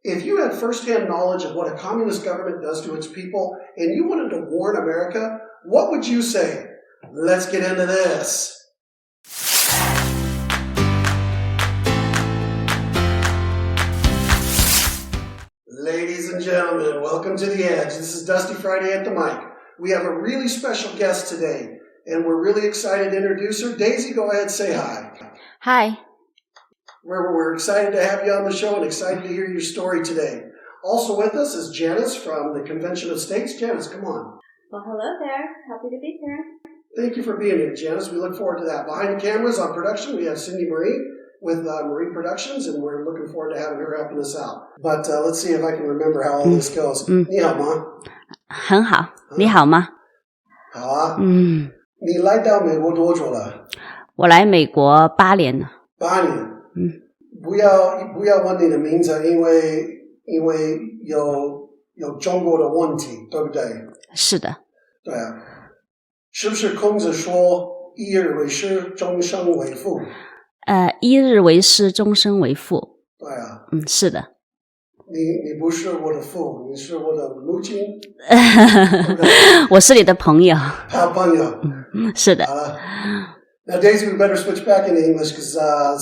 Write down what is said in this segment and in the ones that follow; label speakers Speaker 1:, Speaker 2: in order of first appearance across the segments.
Speaker 1: If you had firsthand knowledge of what a communist government does to its people and you wanted to warn America, what would you say? Let's get into this. Ladies and gentlemen, welcome to The Edge. This is Dusty Friday at the mic. We have a really special guest today, and we're really excited to introduce her. Daisy, go ahead, say hi.
Speaker 2: Hi.
Speaker 1: We're excited to have you on the show and excited to hear your story today. Also with us is Janice from the Convention of States. Janice, come on.
Speaker 3: Well, hello there. Happy to be here.
Speaker 1: Thank you for being here, Janice. We look forward to that. Behind the cameras on production, we have Cindy Marie with Marie Productions, and we're looking forward to having her helping us out. But let's see if I can remember how all this goes. 你好吗？
Speaker 2: 很好。你好吗？
Speaker 1: 好啊。你来到美国多久了？
Speaker 2: 我来美国8年了。
Speaker 1: 8年。不要问你的名字，因为有中国的问题，对不对？
Speaker 2: 是的。
Speaker 1: 对啊。是不是孔子说一日为师，终身为父？
Speaker 2: 一日为师，终身为父。
Speaker 1: 对啊。
Speaker 2: 是的。
Speaker 1: 你不是我的父，你是我的母亲。
Speaker 2: 我是你的朋友。
Speaker 1: 好朋友。
Speaker 2: 是的。
Speaker 1: Now, Daisy, we better switch back into English because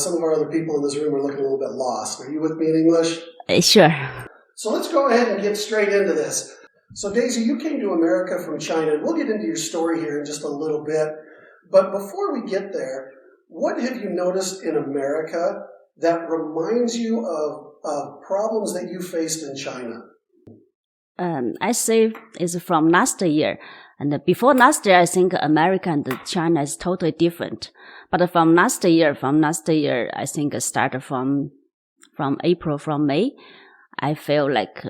Speaker 1: some of our other people in this room are looking a little bit lost. Are you with me in English?
Speaker 2: Sure.
Speaker 1: So let's go ahead and get straight into this. So, Daisy, you came to America from China, and we'll get into your story here in just a little bit. But before we get there, what have you noticed in America that reminds you of problems that you faced in China?
Speaker 2: I say it's from last year. And before last year, I think America and China is totally different. But from last year, I think it started from April, from May, I feel like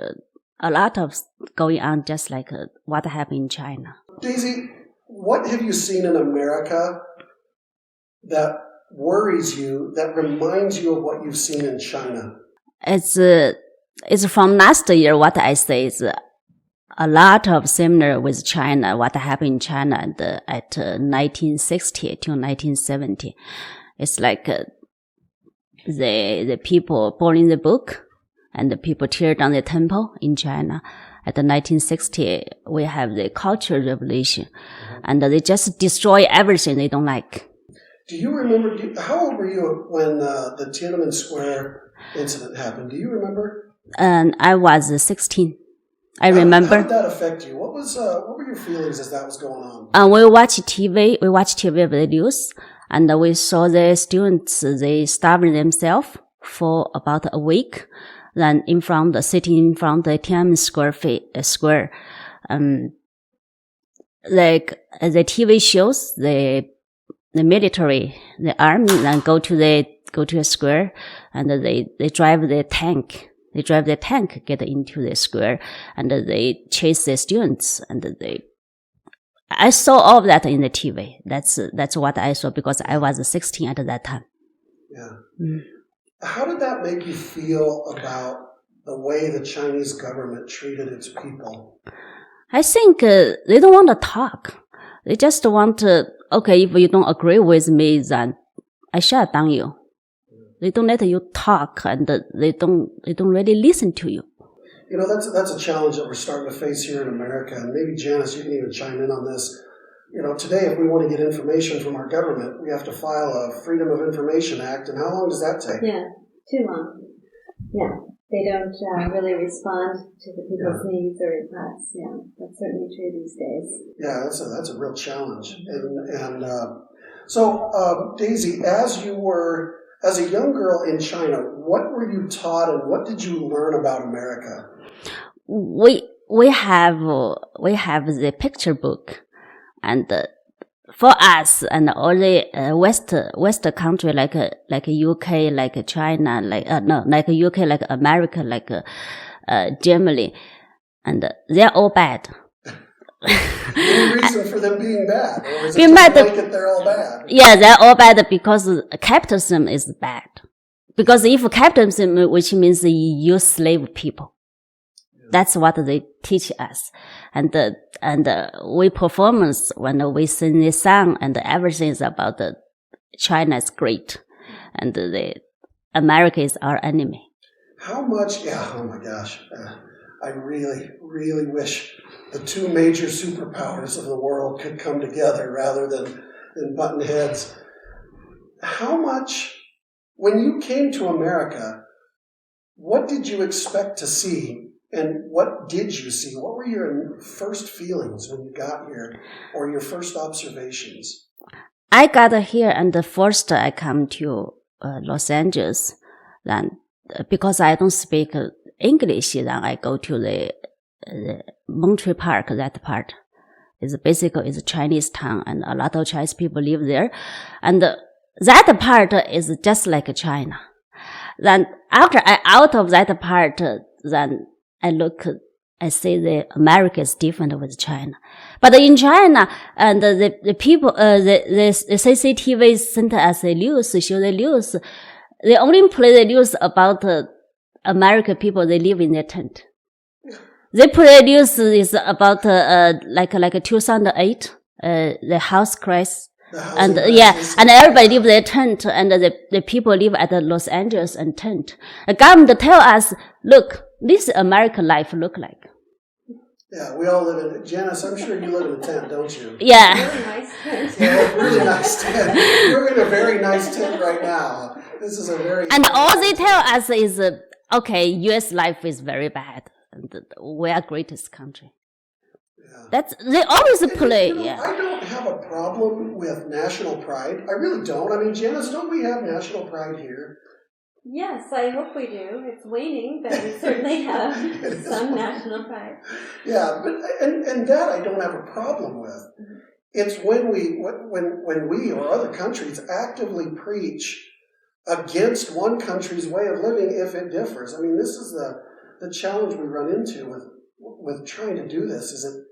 Speaker 2: a lot of going on just like what happened in China.
Speaker 1: Daisy, what have you seen in America that worries you, that reminds you of what you've seen in China?
Speaker 2: It's from last year, what I say is a lot of similar with China, what happened in China at 1960 to 1970. It's like the people burning the book and the people tear down the temple in China. At the 1960, we have the Cultural Revolution, and they just destroy everything they don't like.
Speaker 1: Do you remember, how old were you when the Tiananmen Square incident happened? Do you remember?
Speaker 2: And I was 16. I remember.
Speaker 1: How did that affect you? What were your feelings as that was going on?
Speaker 2: We watched TV with the news, and we saw the students, they starving themselves for about a week. Then sitting in front of the Tiananmen Square, like the TV shows, the military, the army, then go to a square, and they drive the tank. They drive the tank, get into the square, and they chase the students. And I saw all of that in the TV. That's what I saw because I was 16 at that time.
Speaker 1: Yeah. How did that make you feel about the way the Chinese government treated its people?
Speaker 2: I think they don't want to talk. They just want to, okay, if you don't agree with me, then I shut down you. They don't let you talk, and they don't really listen to you.
Speaker 1: You know, that's a challenge that we're starting to face here in America. And maybe Janice, you can even chime in on this. You know, today, if we want to get information from our government, we have to file a Freedom of Information Act. And how long does that take?
Speaker 3: Yeah, too long. Yeah, they don't really respond to the people's needs or requests. Yeah, that's certainly true these days.
Speaker 1: Yeah, that's a real challenge. And so, Daisy, as a young girl in China, what were you taught and what did you learn about America?
Speaker 2: We have the picture book, and for us and all the West country like UK, like China, like UK, like America, like Germany, and they're all bad.
Speaker 1: Any reason for them being bad? Or is it just blanket they're all bad?
Speaker 2: Yeah, they're all bad because capitalism is bad. Because if capitalism, which means you slave people, that's what they teach us. And we performance when we sing the song and everything is about China is great and America is our enemy.
Speaker 1: How much? Yeah. Oh my gosh. I really, really wish the two major superpowers of the world could come together rather than button heads. How much, when you came to America, what did you expect to see? And what did you see? What were your first feelings when you got here, or your first observations?
Speaker 2: I got here, and first I come to Los Angeles. Then, because I don't speak English, then I go to the Monterey Park. That part is basically a Chinese town, and a lot of Chinese people live there. And that part is just like China. Then after I out of that part, then I see the America is different with China. But in China, and the people, the CCTV center as the news, show the news, they only play the news about American people, they live in their tent. They play the news is about, like 2008, the house crash. And and everybody live in their tent, and the people live at the Los Angeles and tent. The government tell us, look, this American life look like.
Speaker 1: Yeah, we all live in it. Janice, I'm sure you live in a tent, don't you?
Speaker 2: Yeah.
Speaker 3: Really nice tent.
Speaker 1: Yeah, really nice tent. We're in a very nice tent right now. This is a very...
Speaker 2: And all they tell us is, okay, U.S. life is very bad. And we are greatest country.
Speaker 1: Yeah.
Speaker 2: They always play,
Speaker 1: you know,
Speaker 2: yeah.
Speaker 1: I don't have a problem with national pride. I really don't. I mean, Janice, don't we have national pride here?
Speaker 3: Yes, I hope we do. It's waning, but we certainly have some national pride.
Speaker 1: Yeah, but and that I don't have a problem with. Mm-hmm. It's when we or other countries actively preach against one country's way of living if it differs. I mean, this is the challenge we run into with trying to do this. Is that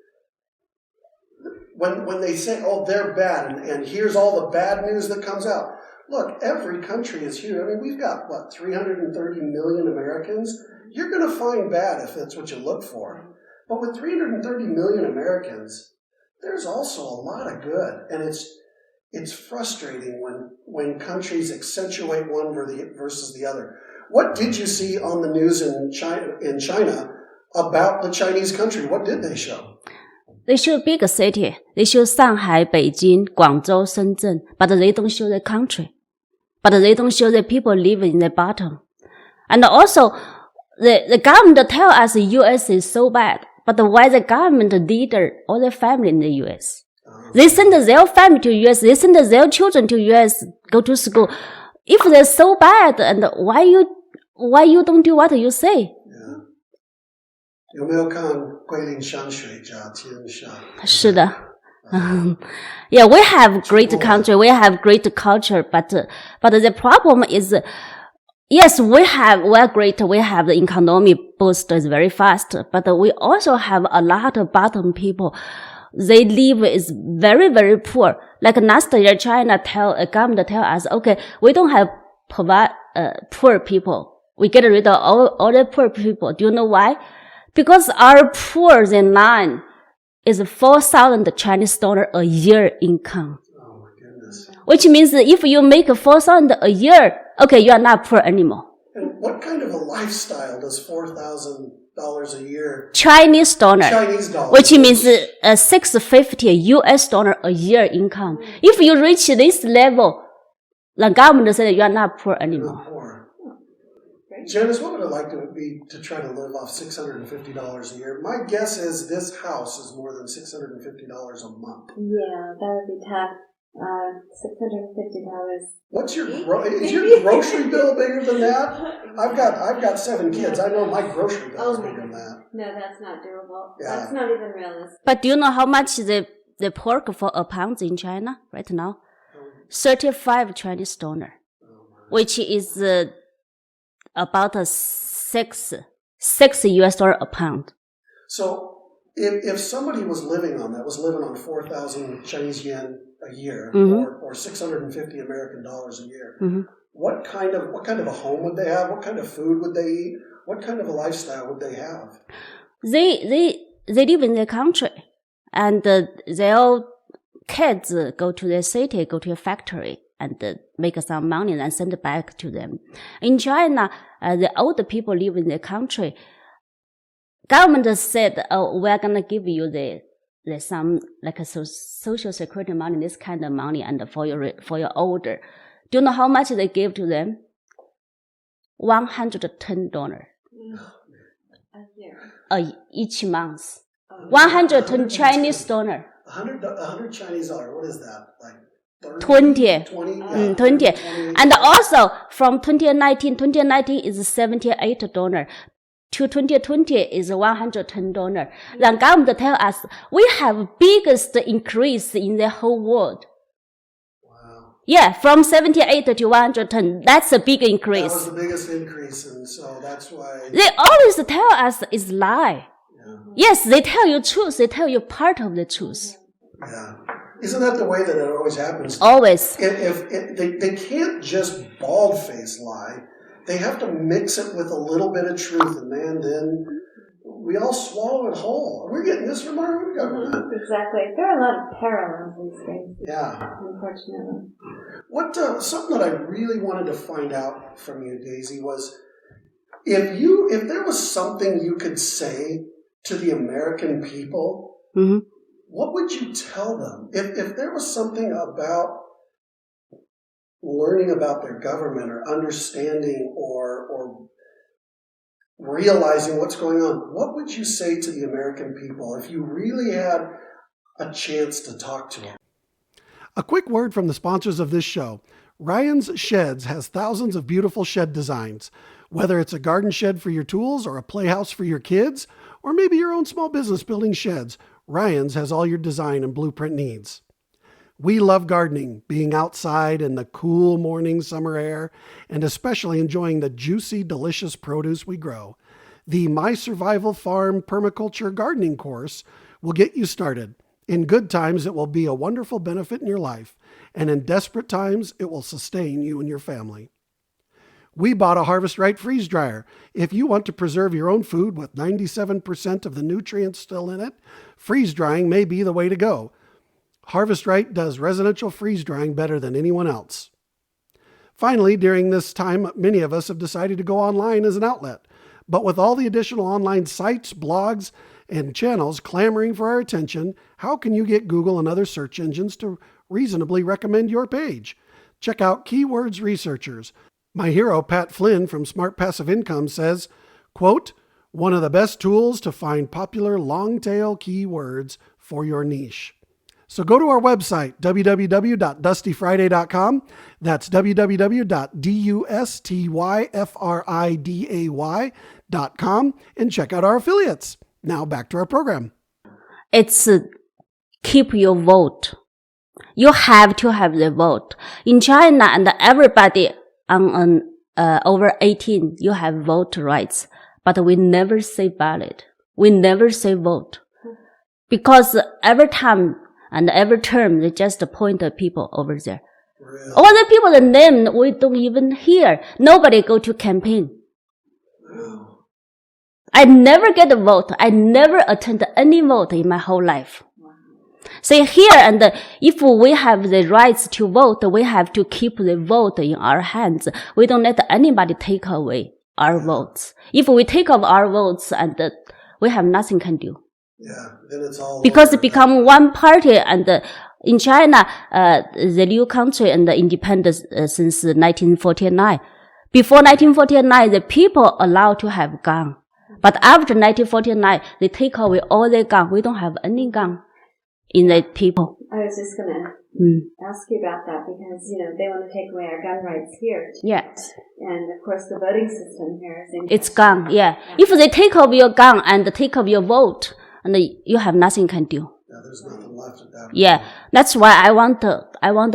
Speaker 1: when they say, "Oh, they're bad," and here's all the bad news that comes out. Look, every country is huge. I mean, we've got, 330 million Americans? You're going to find bad if that's what you look for. But with 330 million Americans, there's also a lot of good. And it's frustrating when countries accentuate one versus the other. What did you see on the news in China about the Chinese country? What did they show?
Speaker 2: They show big city. They show Shanghai, Beijing, Guangzhou, Shenzhen, but they don't show the country. But they don't show the people living in the bottom. And also, the government tell us the U.S. is so bad, but why the government leader or the family in the U.S.? They send their family to U.S., they send their children to U.S., go to school. If they're so bad, and why you don't do what you say?
Speaker 1: 有没有看桂林山水甲天下？
Speaker 2: 是的。Yeah, we have great country, we have great culture, but the problem is, yes, we are great, we have the economy boost is very fast, but we also have a lot of bottom people. They live is very, very poor. Like last year, government tell us, okay, we don't have poor people. We get rid of all the poor people. Do you know why? Because our poor than nine is 4,000 Chinese dollar a year income.
Speaker 1: Oh my goodness.
Speaker 2: Which means if you make 4,000 a year, okay, you are not poor anymore.
Speaker 1: And what kind of a lifestyle does $4,000 a year?
Speaker 2: Chinese dollar. Which means $650 US a year income. If you reach this level, the government said you are not poor anymore.
Speaker 1: Not poor. Janice, what would it like to be to try to live off $650 a year? My guess is this house is more than $650 a month.
Speaker 3: Yeah, that would be tough. $650.
Speaker 1: What's is your grocery bill bigger than that? I've got 7 kids. I know my grocery bill is bigger than that.
Speaker 3: No, that's not doable.
Speaker 1: Yeah.
Speaker 3: That's not even realistic.
Speaker 2: But do you know how much the pork for a pound in China right now? 35 Chinese dollar, which is about $6 US a pound.
Speaker 1: So if somebody was living on 4,000 Chinese yen a year, or 650 American dollars a year, what kind of a home would they have? What kind of food would they eat? What kind of a lifestyle would they have?
Speaker 2: They live in their country, and their kids go to the city, go to a factory, and make some money and send it back to them. In China, the older people live in the country, government said, oh, we're going to give you the some like a social security money, this kind of money, and for your older. Do you know how much they give to them? $110 each month. 110 Chinese dollar.
Speaker 1: 100 Chinese dollar. What is that? Like
Speaker 2: 20.
Speaker 1: 20.
Speaker 2: 20. And also from 2019 is $78. To 2020 is $110. The government tell us we have biggest increase in the whole world.
Speaker 1: Wow.
Speaker 2: Yeah, from 78 to 110. That's a big increase.
Speaker 1: That was the biggest increase, and so that's why
Speaker 2: they always tell us it's lie.
Speaker 1: Yeah.
Speaker 2: Yes, they tell you truth. They tell you part of the truth.
Speaker 1: Yeah. Isn't that the way that it always happens?
Speaker 2: Always.
Speaker 1: They can't just bald-faced lie. They have to mix it with a little bit of truth, and man, then we all swallow it whole. We're getting this from our government.
Speaker 3: Exactly. There are a lot of parallels these days.
Speaker 1: Yeah.
Speaker 3: Unfortunately.
Speaker 1: What something that I really wanted to find out from you, Daisy, was if there was something you could say to the American people,
Speaker 2: Mm-hmm.
Speaker 1: what would you tell them? If there was something about learning about their government or understanding or realizing what's going on, what would you say to the American people if you really had a chance to talk to them?
Speaker 4: A quick word from the sponsors of this show. Ryan's Sheds has thousands of beautiful shed designs. Whether it's a garden shed for your tools or a playhouse for your kids, or maybe your own small business building sheds, Ryan's has all your design and blueprint needs. We love gardening, being outside in the cool morning summer air, and especially enjoying the juicy, delicious produce we grow. The My Survival Farm Permaculture Gardening course will get you started. In good times, it will be a wonderful benefit in your life, and in desperate times, it will sustain you and your family. We bought a Harvest Right freeze dryer. If you want to preserve your own food with 97% of the nutrients still in it, freeze drying may be the way to go. Harvest Right does residential freeze drying better than anyone else. Finally, during this time, many of us have decided to go online as an outlet. But with all the additional online sites, blogs, and channels clamoring for our attention, how can you get Google and other search engines to reasonably recommend your page? Check out Keywords Researchers. My hero, Pat Flynn from Smart Passive Income says, quote, one of the best tools to find popular long-tail keywords for your niche. So go to our website, www.dustyfriday.com. That's www.dustyfriday.com and check out our affiliates. Now back to our program.
Speaker 2: It's keep your vote. You have to have the vote. In China, and everybody on over 18, you have vote rights. But we never say ballot. We never say vote. Because every time and every term, they just appoint the people over there.
Speaker 1: Really?
Speaker 2: All the people, the name, we don't even hear. Nobody go to campaign.
Speaker 1: Wow.
Speaker 2: I never get a vote. I never attend any vote in my whole life. So here, and if we have the rights to vote, we have to keep the vote in our hands. We don't let anybody take away our votes. If we take off our votes, and we have nothing can do.
Speaker 1: Yeah, then it's all
Speaker 2: because it become one party, and in China, the new country and the independence since 1949. Before 1949, the people allowed to have gun, but after 1949, they take away all the gun. We don't have any gun in the people.
Speaker 3: I was just going to ask you about that because, they want to take away our gun rights here.
Speaker 2: Yeah.
Speaker 3: And, of course, the voting system here is in
Speaker 2: It's gun, yeah. If they take off your gun and take off your vote, and you have nothing can do.
Speaker 1: Yeah, there's nothing left at that point.
Speaker 2: Yeah, that's why I want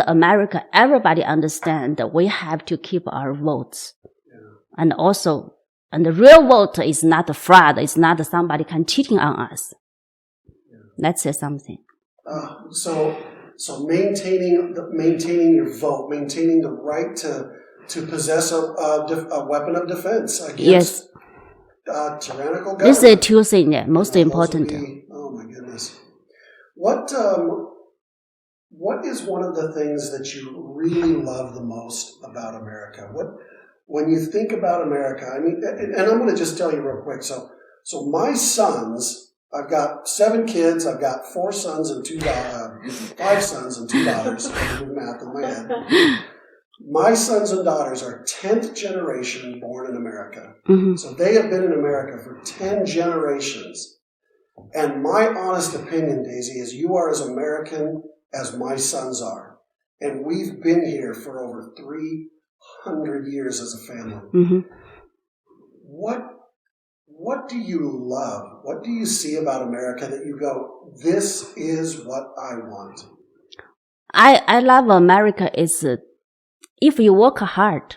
Speaker 2: America, everybody understand that we have to keep our votes.
Speaker 1: Yeah.
Speaker 2: And also, and the real vote is not a fraud. It's not somebody can cheating on us.
Speaker 1: Yeah.
Speaker 2: Let's say something.
Speaker 1: So maintaining your vote, maintaining the right to possess a weapon of defense against tyrannical government.
Speaker 2: This is the two things, yeah, most important.
Speaker 1: Oh my goodness. What is one of the things that you really love the most about America? when you think about America, I mean, and I'm going to just tell you real quick. So my sons, I've got 7 kids. I've got 4 sons and 5 sons and 2 daughters. I can do the math in my head. My sons and daughters are 10th generation born in America.
Speaker 2: Mm-hmm.
Speaker 1: So they have been in America for 10 generations. And my honest opinion, Daisy, is you are as American as my sons are. And we've been here for over 300 years as a family.
Speaker 2: Mm-hmm.
Speaker 1: What do you love? What do you see about America that you go, this is what I want?
Speaker 2: I love America is if you work hard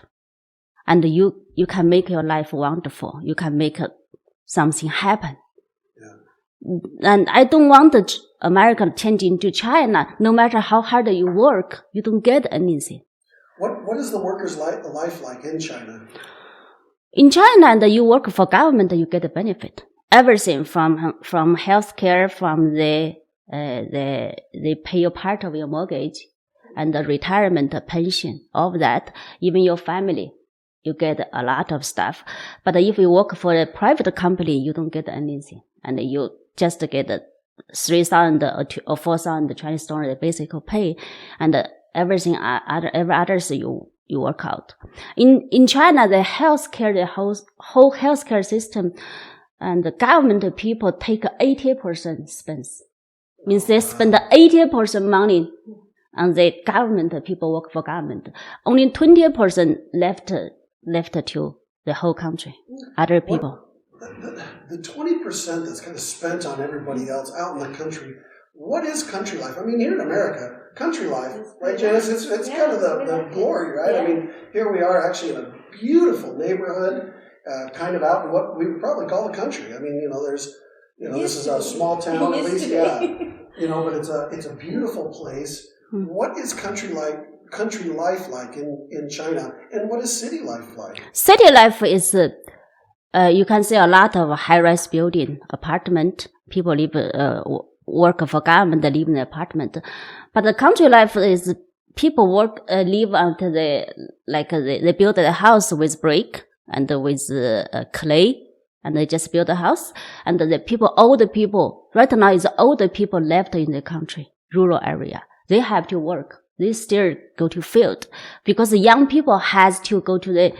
Speaker 2: and you can make your life wonderful, you can make something happen. Yeah. And I don't want America to change into China. No matter how hard you work, you don't get anything.
Speaker 1: What is the worker's life like in China?
Speaker 2: In China, and you work for government, you get a benefit. Everything from healthcare, from they pay you part of your mortgage, and the retirement, pension, all of that. Even your family, you get a lot of stuff. But if you work for a private company, you don't get anything, and you just get 3,000 or 4,000 Chinese dollars basic pay, and everything every others you work out. In China, the healthcare, the whole healthcare system, and the government people take 80% expense. Means they spend 80% money on the government, people work for government. Only 20% left to the whole country, other people.
Speaker 1: The 20% that's kind of spent on everybody else out in the country, what is country life? I mean, here in America, country life, right, Janice? It's kind of the glory, right? Yeah. I mean, here we are actually in a beautiful neighborhood, kind of out in what we would probably call the country. I mean, this is a small town at least, yeah. But it's a beautiful place. What is country life like in China, and what is city life like?
Speaker 2: City life is, you can see a lot of high-rise building, apartment. People live, work for government, live in the apartment. But the country life is people live until they build a house with brick and with clay, and they just build a house. And the older people, right now is older people left in the country, rural area. They have to work. They still go to field because the young people has to go to the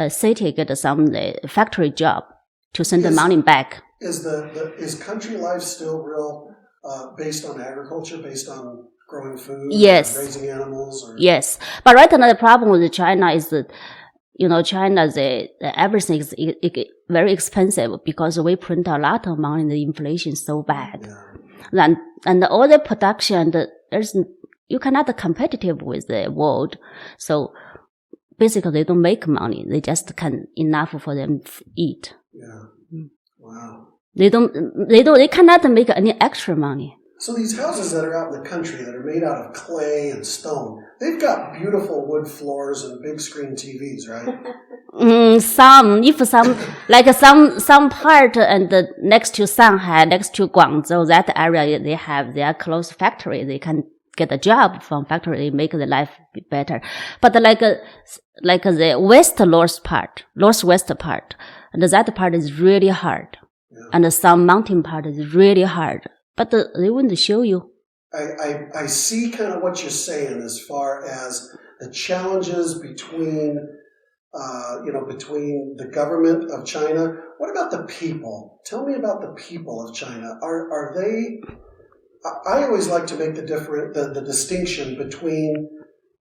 Speaker 2: city, get some factory job to send the money back.
Speaker 1: Is country life still real based on agriculture, based on growing food,
Speaker 2: yes,
Speaker 1: raising animals? Or?
Speaker 2: Yes, but right now the problem with China is that China everything is very expensive because we print a lot of money. The inflation is so bad, yeah. And all the production you cannot be competitive with the world. So basically, they don't make money. They just can enough for them to eat.
Speaker 1: Yeah. Wow.
Speaker 2: They cannot make any extra money.
Speaker 1: So these houses that are out in the country that are made out of clay and stone, they've got beautiful wood floors and big screen TVs, right? Some part and next to Shanghai, next to Guangzhou, that area they have their close factory. They can get a job from factory, they make the life better. But like the northwest part, and that part is really hard. Yeah. And some mountain part is really hard. But they wouldn't show you. I see kind of what you're saying as far as the challenges between the government of China. What about the people? Tell me about the people of China. Are they... I always like to make the distinction between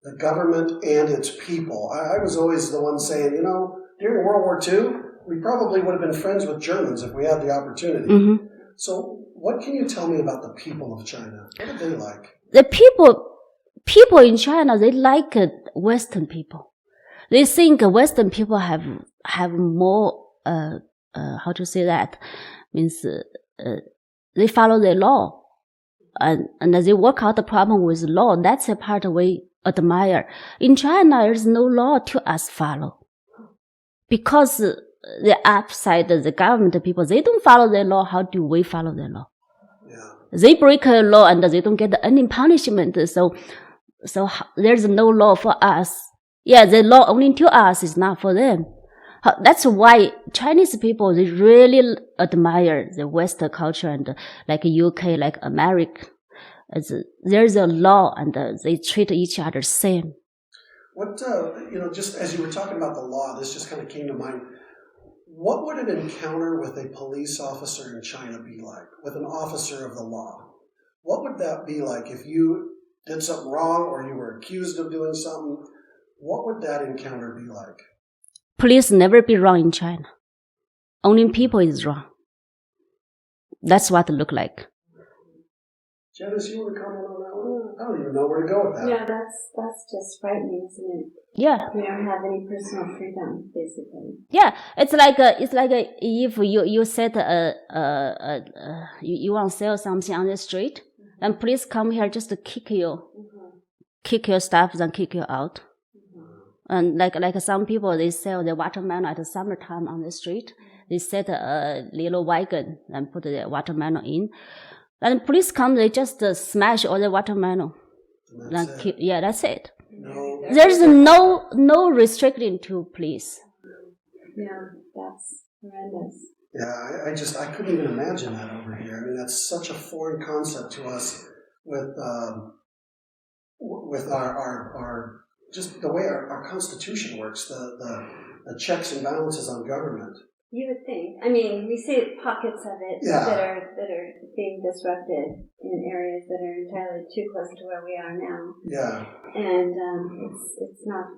Speaker 1: the government and its people. I was always the one saying, during World War II, we probably would have been friends with Germans if we had the opportunity. Mm-hmm. So what can you tell me about the people of China? What are they like? The people in China, they like Western people. They think Western people have more, how to say that? Means they follow the law. And they work out the problem with law. That's the part we admire. In China, there's no law to us follow. Because the upside, the government people, they don't follow the law. How do we follow the law? Yeah. They break a law and they don't get any punishment. So there's no law for us.
Speaker 2: Yeah, the law only to us is not for them. That's why Chinese people, they really admire the Western culture and like UK, like America. There's a law and they treat each other same.
Speaker 1: What, just as you were talking about the law, this just kind of came to mind. What would an encounter with a police officer in China be like, with an officer of the law? What would that be like if you did something wrong or you were accused of doing something? What would that encounter be like?
Speaker 2: Police never be wrong in China. Only people is wrong. That's what it look like.
Speaker 1: Janice, you want to comment on that one? I don't even know where to go with that.
Speaker 3: Yeah, that's just frightening, isn't it?
Speaker 2: Yeah.
Speaker 3: You don't have any personal freedom, basically.
Speaker 2: Yeah, it's like if you said you want to sell something on the street, and police come here just to kick you, kick your stuff, then kick you out. And like some people, they sell the watermelon at the summertime on the street. They set a little wagon and put the watermelon in. And police come, they just smash all the watermelon. That's it.
Speaker 1: No.
Speaker 2: There's no restriction to police.
Speaker 3: Yeah, that's horrendous.
Speaker 1: Yeah, I couldn't even imagine that over here. I mean, that's such a foreign concept to us with our just the way our Constitution works, the checks and balances on government.
Speaker 3: You would think. I mean, we see pockets of it that are being disrupted in areas that are entirely too close to where we are now.
Speaker 1: Yeah.
Speaker 3: And it's not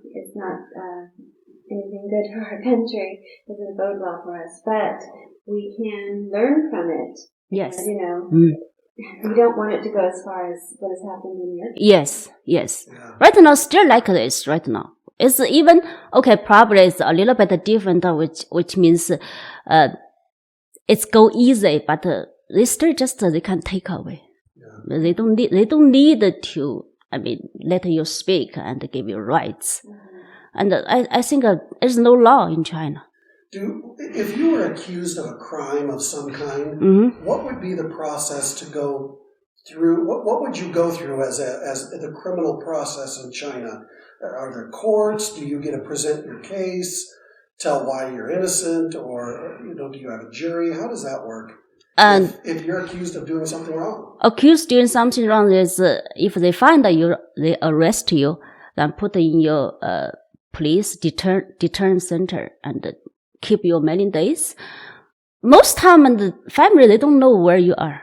Speaker 3: anything good for our country. It doesn't bode well for us. But we can learn from it.
Speaker 2: Yes.
Speaker 3: We don't want it to go as far as what has happened in Europe.
Speaker 2: Yes.
Speaker 1: Yeah.
Speaker 2: Right now, still like this right now. It's even, okay, probably it's a little bit different, which means, it's go easy, but they still just, they can take away. Yeah. They don't need to, let you speak and give you rights. And I think there's no law in China.
Speaker 1: If you were accused of a crime of some kind, what would be the process to go through? What would you go through as the criminal process in China? Are there courts? Do you get to present your case, tell why you're innocent, or do you have a jury? How does that work? If you're accused of doing something wrong,
Speaker 2: doing something wrong is if they find you, they arrest you, then put in your police deterrent center and keep you many days. Most time, the family, they don't know where you are.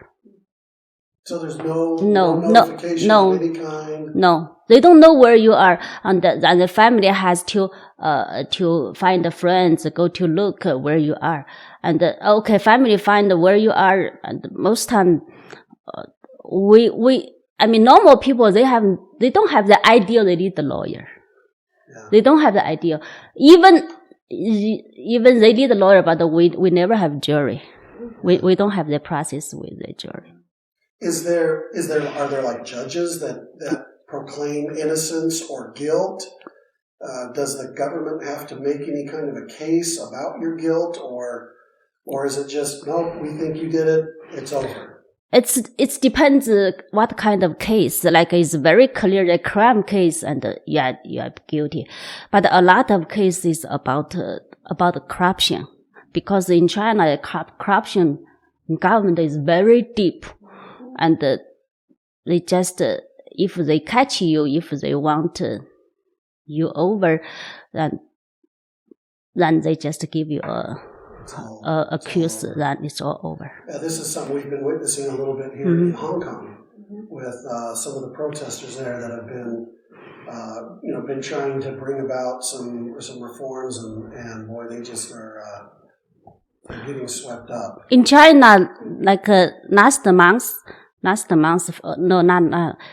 Speaker 1: So there's no notification of any kind?
Speaker 2: No, they don't know where you are, and the family has to find the friends, go to look where you are. And family find where you are, and most time, normal people, they don't have the idea they need the lawyer. Yeah. They don't have the idea. Even they need a lawyer, but we never have jury. We don't have the process with the jury.
Speaker 1: Are there like judges that proclaim innocence or guilt? Does the government have to make any kind of a case about your guilt, or is it just, no, we think you did it, it's over?
Speaker 2: It depends what kind of case. Like it's very clear the crime case and you are guilty. But a lot of cases about corruption, because in China corruption in government is very deep. And they just, if they catch you, if they want you over, then they just give you a accuse, then it's all over.
Speaker 1: Yeah, this is something we've been witnessing a little bit here in Hong Kong with some of the protesters there that have been trying to bring about some reforms, and boy, they just are getting swept up.
Speaker 2: In China, like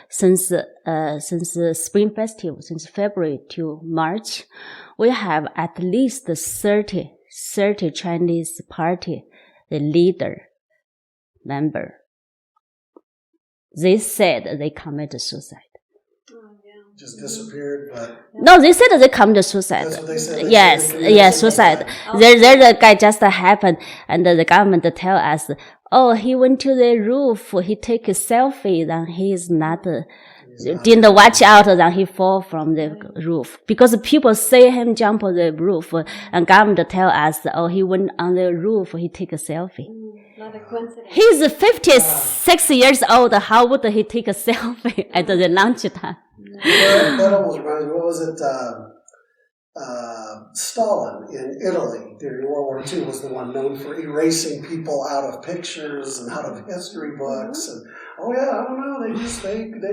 Speaker 2: since Spring Festival, since February to March, we have at least 30 Chinese party, the leader, member. They said they committed suicide.
Speaker 1: Just disappeared, but...
Speaker 2: No, they said they committed suicide.
Speaker 1: That's what they said.
Speaker 2: Yes, suicide. There's a guy just happened, and the government tell us, he went to the roof, he take a selfie, then he is not didn't watch out, then he fall from the roof. Because people see him jump on the roof, and government tell us, oh, he went on the roof, he take a selfie.
Speaker 3: Not a coincidence.
Speaker 2: He's 56 years old. How would he take a selfie at the lunchtime?
Speaker 1: That almost reminds me, what was it? Stalin in Italy during World War II was the one known for erasing people out of pictures and out of history books. And I don't know, they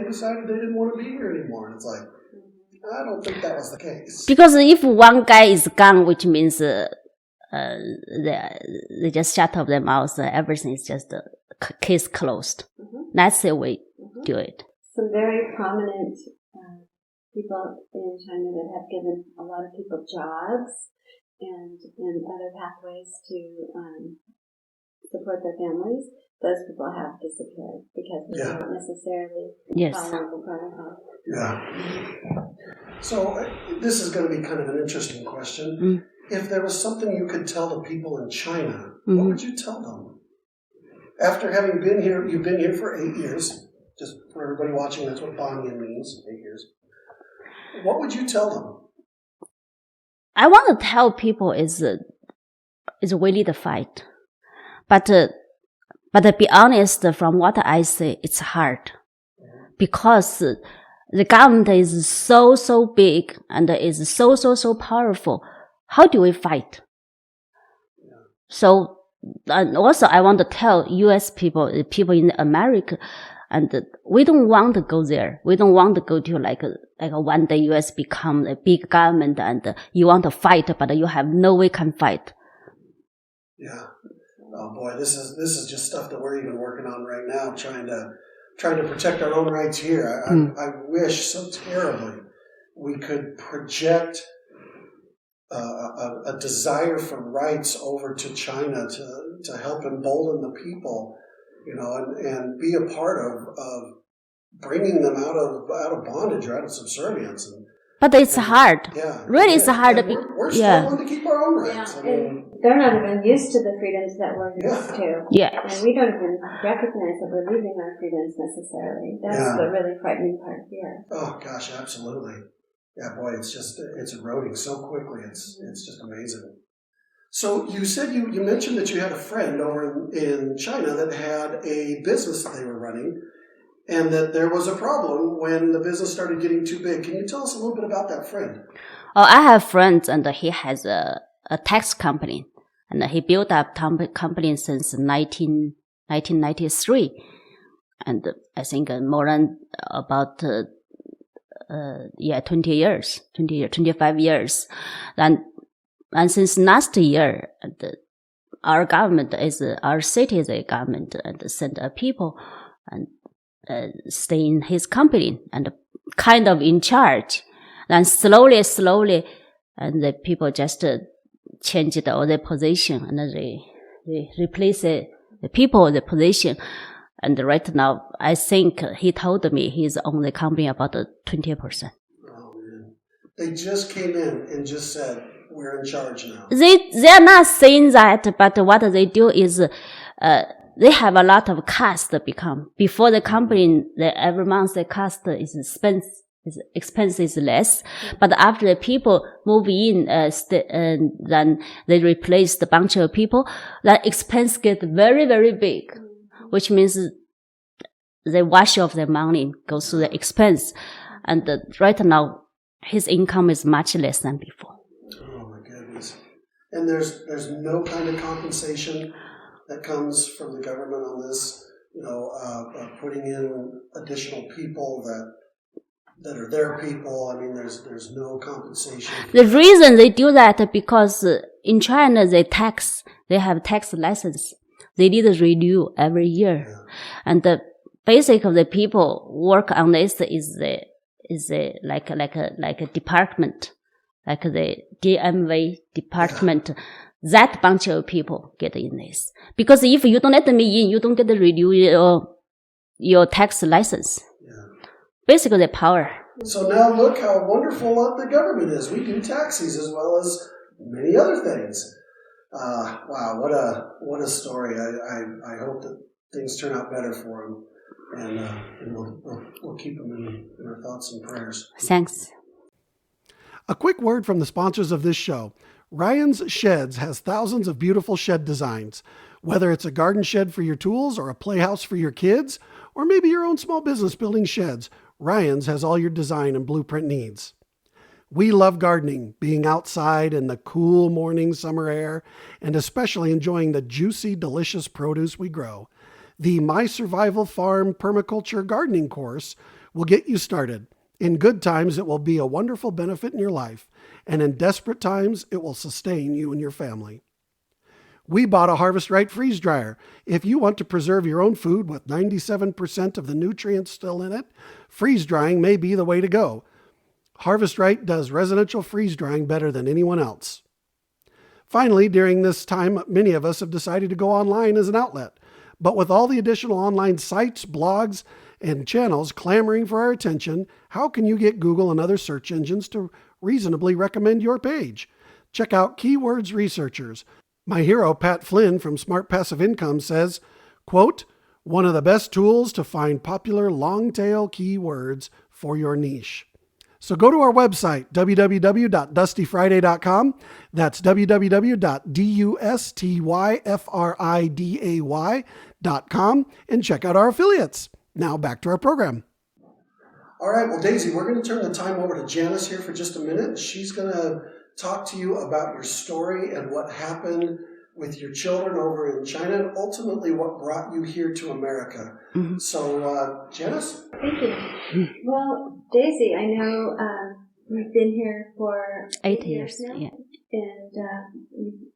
Speaker 1: decided they didn't want to be here anymore. And it's like, I don't think that was the case.
Speaker 2: Because if one guy is gone, which means they just shut up their mouth, everything is just case closed. That's the way do it.
Speaker 3: Some very prominent people in China that have given a lot of people jobs and other pathways to support their families, those people have disappeared because they don't necessarily follow the protocol.
Speaker 1: Yeah. So this is going to be kind of an interesting question. If there was something you could tell the people in China, what would you tell them? After having been here, you've been here for 8 years. Just for everybody watching, that's what Banyan means, 8 years. What would you tell them?
Speaker 2: I want to tell people is really the fight. But to be honest, from what I say, it's hard. Because the government is so big and is so powerful. How do we fight? So, and also I want to tell U.S. people in America, and we don't want to go there. We don't want to go to like a one day U.S. become a big government and you want to fight, but you have no way can fight.
Speaker 1: Yeah. Oh boy, this is just stuff that we're even working on right now, trying to protect our own rights here. I wish so terribly we could project a desire for rights over to China to help embolden the people. And be a part of bringing them out of bondage or out of subservience.
Speaker 2: But it's hard.
Speaker 1: Yeah,
Speaker 2: really, it's hard.
Speaker 1: We're struggling to keep our own rights.
Speaker 3: Yeah, they're not even used to the freedoms that we're used to.
Speaker 2: Yeah,
Speaker 3: and we don't even recognize that we're losing our freedoms necessarily. That's the really frightening part here.
Speaker 1: Oh gosh, absolutely. Yeah, boy, it's eroding so quickly. It's just amazing. So you said you mentioned that you had a friend over in China that had a business that they were running and that there was a problem when the business started getting too big. Can you tell us a little bit about that friend?
Speaker 2: Oh, I have friends and he has a tax company and he built up company since 1993. And I think more than about 25 years. And since last year, our city is a government and send people and stay in his company and kind of in charge. And slowly, and the people just changed all their position and they replace the people the position. And right now, I think he told me he's owned the company about 20%.
Speaker 1: Oh man, they just came in and just said, we're in charge now.
Speaker 2: They're not saying that, but what they do is, they have a lot of cost before the company, every month the cost is expense is less. But after the people move in, then they replace the bunch of people, that expense get very, very big, which means they wash off their money, goes to the expense. And right now, his income is much less than before.
Speaker 1: And there's no kind of compensation that comes from the government on this, putting in additional people that are their people. I mean, there's no compensation.
Speaker 2: The reason they do that because in China they have tax license. They need to renew every year, and the basic of the people work on this is like a department. Like the DMV department, that bunch of people get in this. Because if you don't let me in, you don't get to renew your tax license. Yeah. Basically, the power.
Speaker 1: So now look how wonderful the government is. We do taxis as well as many other things. Wow, what a story. I hope that things turn out better for them. and we'll keep them in our thoughts and prayers.
Speaker 2: Thanks.
Speaker 4: A quick word from the sponsors of this show. Ryan's Sheds has thousands of beautiful shed designs. Whether it's a garden shed for your tools or a playhouse for your kids, or maybe your own small business building sheds, Ryan's has all your design and blueprint needs. We love gardening, being outside in the cool morning summer air, and especially enjoying the juicy, delicious produce we grow. The My Survival Farm Permaculture Gardening course will get you started. In good times, it will be a wonderful benefit in your life, and in desperate times, it will sustain you and your family. We bought a Harvest Right freeze dryer. If you want to preserve your own food with 97% of the nutrients still in it, freeze drying may be the way to go. Harvest Right does residential freeze drying better than anyone else. Finally, during this time, many of us have decided to go online as an outlet. But with all the additional online sites, blogs, and channels clamoring for our attention, how can you get Google and other search engines to reasonably recommend your page? Check out Keywords Researchers. My hero, Pat Flynn from Smart Passive Income says, quote, one of the best tools to find popular long-tail keywords for your niche. So go to our website, www.dustyfriday.com. That's www.dustyfriday.com and check out our affiliates. Now back to our program.
Speaker 1: All right, well, Daisy, we're going to turn the time over to Janice here for just a minute. She's going to talk to you about your story and what happened with your children over in China and ultimately what brought you here to America. Mm-hmm. So, Janice?
Speaker 3: Thank you. Well, Daisy, I know you've been here for
Speaker 2: 8 years
Speaker 3: now,
Speaker 2: yeah.
Speaker 3: And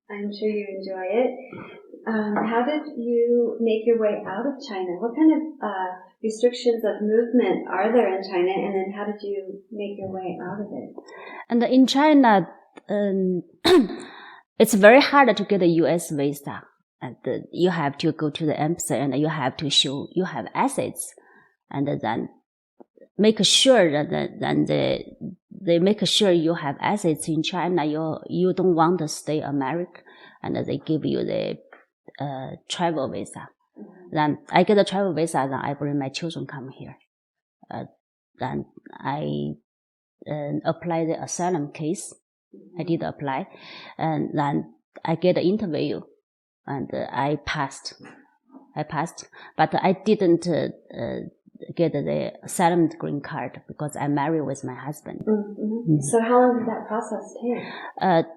Speaker 3: I'm sure you enjoy it. How did you make your way out of China? What kind of restrictions of movement are there in China, and then how did you make your way out of it?
Speaker 2: And in China, it's very hard to get a U.S. visa. And you have to go to the embassy and you have to show you have assets, and then make sure that they make sure you have assets in China. You don't want to stay America, and they give you the travel visa. Then I get a travel visa, then I bring my children come here. Then I apply the asylum case. I did apply, and then I get an interview, and I passed, but I didn't get the asylum green card because I'm married with my husband.
Speaker 3: Mm-hmm. Mm-hmm. So how long did that process take?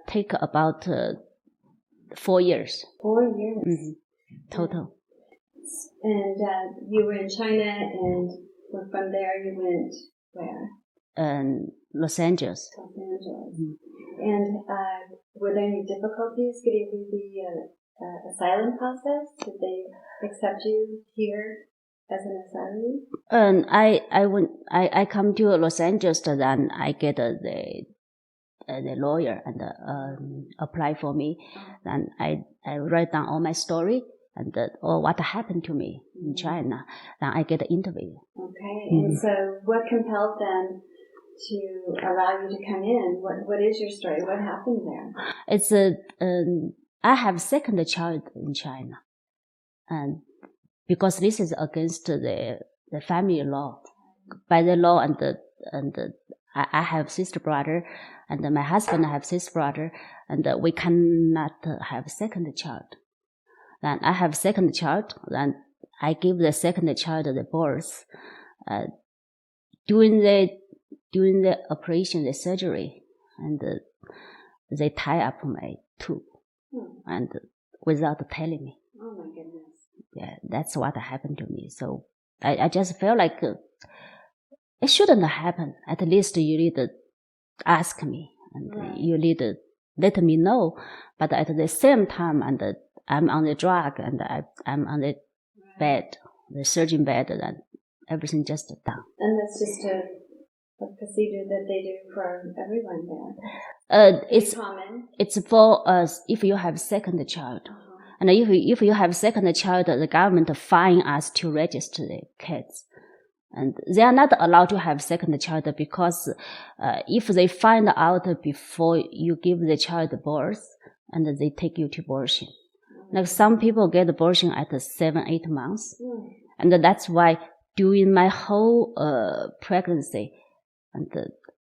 Speaker 2: Take about 4 years.
Speaker 3: 4 years.
Speaker 2: Mm-hmm. Total.
Speaker 3: And you were in China, and from there you went where?
Speaker 2: Los Angeles.
Speaker 3: Los Angeles.
Speaker 2: Mm-hmm.
Speaker 3: And were there any difficulties getting through the asylum process? Did they accept you here as an asylum?
Speaker 2: I come to Los Angeles, then I get the lawyer and apply for me. Then I write down all my story and or what happened to me in China. Then I get an interview.
Speaker 3: Okay, and so what compelled them to allow you to come in? What is your story? What happened there?
Speaker 2: It's I have second child in China, and because this is against the family law, by the law, and I have sister brother, and my husband have sister brother, and we cannot have second child. Then I have second child, then I give the second child the birth. During the operation, the surgery, and they tie up my tube, and without telling me.
Speaker 3: Oh my goodness.
Speaker 2: Yeah, that's what happened to me. So I just felt like it shouldn't happen. At least you need to ask me, and you need to let me know. But at the same time, and I'm on the drug, and I'm on the bed, the surgeon bed, and everything just done.
Speaker 3: And that's just a procedure that they do for everyone there.
Speaker 2: It's
Speaker 3: common.
Speaker 2: It's for us if you have second child. And if you have second child, the government fine us to register the kids. And they are not allowed to have second child because if they find out before you give the child birth, and they take you to abortion. Like some people get abortion at 7-8 months. And that's why during my whole pregnancy, and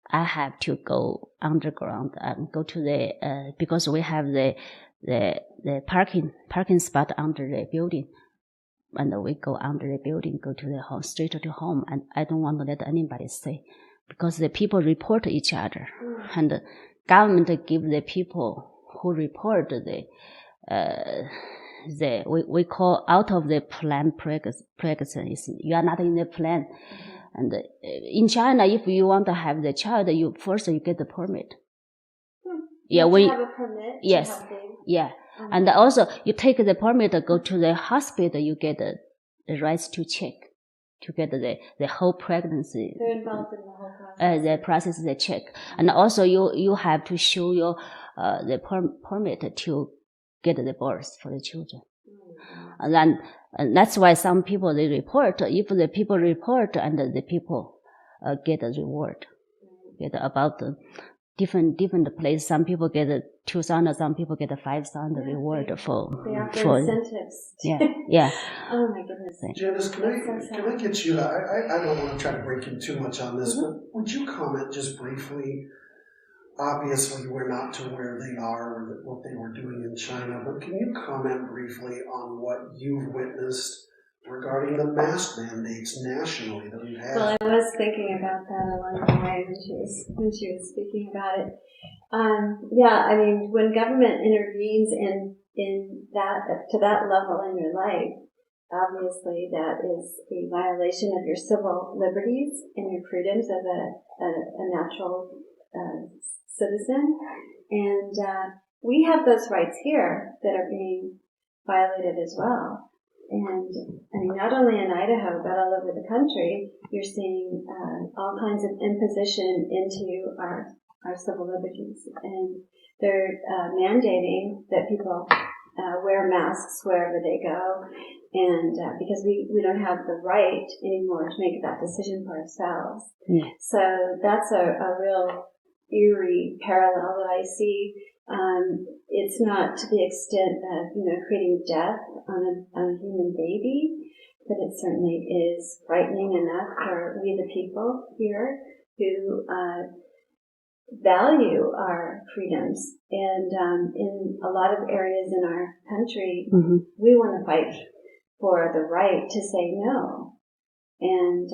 Speaker 2: I have to go underground and go to the because we have the parking spot under the building, and we go under the building, go to the home, straight to home, and I don't want to let anybody see, because the people report each other, and the government give the people who report we call out of the plan pregnancy. You are not in the plan. And in China, if you want to have the child, you get the permit.
Speaker 3: Yeah, we have a permit.
Speaker 2: Yes,
Speaker 3: to have
Speaker 2: yeah, and also you take the permit, go to the hospital, you get the rights to check, to get the whole pregnancy.
Speaker 3: They're involved in the whole process.
Speaker 2: The process, the check, and also you have to show your the permit to get the birth for the children. And that's why some people they report. If the people report, and the people get a reward, get about the different place. Some people get 2,000, some people get 5,000 reward for
Speaker 3: incentives.
Speaker 2: Yeah.
Speaker 3: Oh my goodness.
Speaker 1: Janice, can I get you? I don't want to try to break in too much on this, but would you comment just briefly? Obviously, we're not to where they are or what they were doing in China, but can you comment briefly on what you've witnessed regarding the mask mandates nationally that we've had?
Speaker 3: Well, I was thinking about that along the way when she was speaking about it. Yeah, I mean, when government intervenes in that to that level in your life, obviously that is a violation of your civil liberties and your freedoms as a natural citizen, and we have those rights here that are being violated as well. And I mean, not only in Idaho, but all over the country, you're seeing all kinds of imposition into our civil liberties, and they're mandating that people wear masks wherever they go, and because we don't have the right anymore to make that decision for ourselves.
Speaker 2: Yeah.
Speaker 3: So that's a real eerie parallel that I see. It's not to the extent of creating death on a human baby, but it certainly is frightening enough for we the people here who value our freedoms. And in a lot of areas in our country, we want to fight for the right to say no. And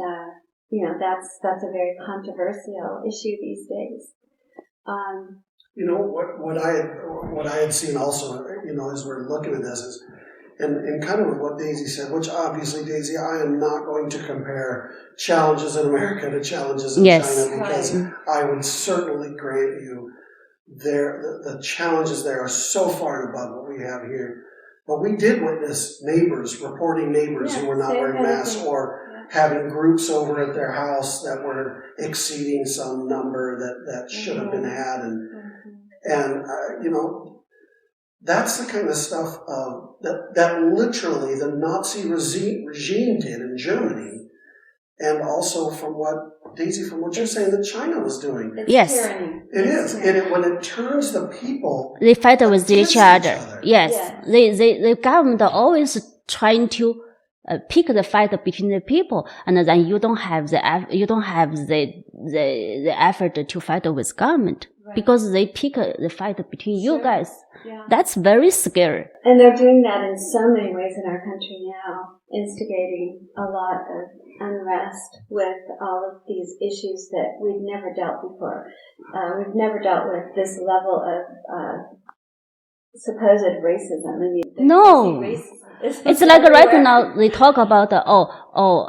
Speaker 3: that's a very controversial issue these days.
Speaker 1: What I had seen also, as we're looking at this is, and kind of what Daisy said, which obviously, Daisy, I am not going to compare challenges in America to challenges in China, because I would certainly grant you the challenges there are so far and above what we have here. But we did witness reporting neighbors who were not wearing masks, or having groups over at their house that were exceeding some number that should have been had, and that's the kind of stuff that literally the Nazi regime did in Germany, and also from what you're saying that China was doing.
Speaker 2: Yes,
Speaker 1: it is. And when it turns the people,
Speaker 2: they fight with each other. Yes, the government are always trying to pick the fight between the people, and then you don't have the effort to fight with government, because they pick the fight between you guys. Yeah. That's very scary.
Speaker 3: And they're doing that in so many ways in our country now, instigating a lot of unrest with all of these issues that we've never dealt before. We've never dealt with this level of supposed racism. I mean,
Speaker 2: no.
Speaker 3: Racism.
Speaker 2: It's like right now they talk about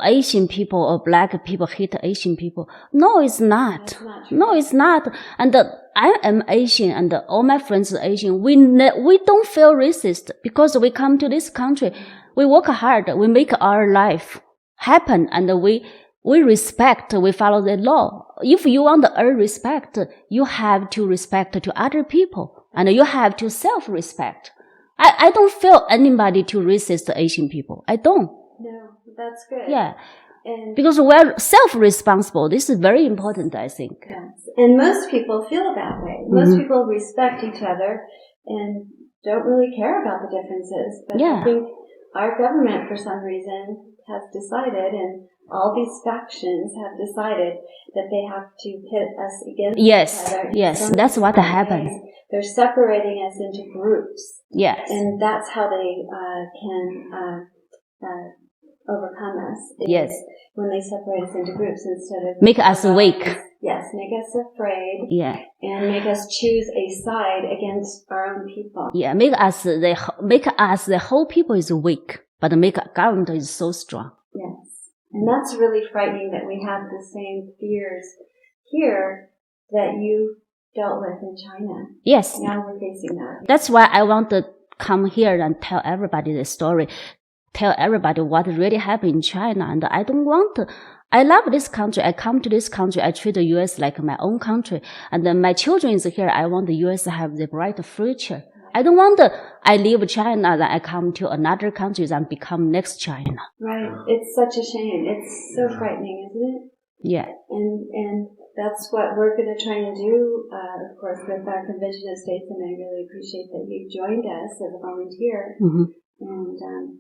Speaker 2: Asian people or black people hate Asian people. No, it's not. No, it's not. And I am Asian, and all my friends are Asian. We don't feel racist because we come to this country. We work hard. We make our life happen, and we respect. We follow the law. If you want to earn respect, you have to respect to other people, and you have to self-respect. I don't feel anybody to resist Asian people. I don't.
Speaker 3: No, that's good.
Speaker 2: Yeah. Because we're self-responsible. This is very important, I think.
Speaker 3: Yes. And most people feel that way. Most people respect each other and don't really care about the differences. But I think our government, for some reason, has decided, and all these factions have decided that they have to pit us against
Speaker 2: Yes,
Speaker 3: each other.
Speaker 2: yes, that's what happened.
Speaker 3: They're separating us into groups.
Speaker 2: Yes.
Speaker 3: And that's how they can overcome us.
Speaker 2: Yes.
Speaker 3: When they separate us into groups instead of...
Speaker 2: Make us weak.
Speaker 3: Yes, make us afraid.
Speaker 2: Yeah.
Speaker 3: And make us choose a side against our own people.
Speaker 2: Yeah, make us the whole people is weak, but make government is so strong.
Speaker 3: Yes. And that's really frightening that we have the same fears here that you dealt with in China.
Speaker 2: Yes.
Speaker 3: Now we're facing that.
Speaker 2: That's why I want to come here and tell everybody the story. Tell everybody what really happened in China. And I love this country. I come to this country. I treat the U.S. like my own country. And then my children is here. I want the U.S. to have the bright future. I don't want I leave China, then I come to another country and become next China.
Speaker 3: Right. It's such a shame. It's so frightening, isn't it?
Speaker 2: Yeah.
Speaker 3: And that's what we're going to try and do, of course, with our Convention of States. And I really appreciate that you joined us as a volunteer.
Speaker 2: Mm-hmm.
Speaker 3: And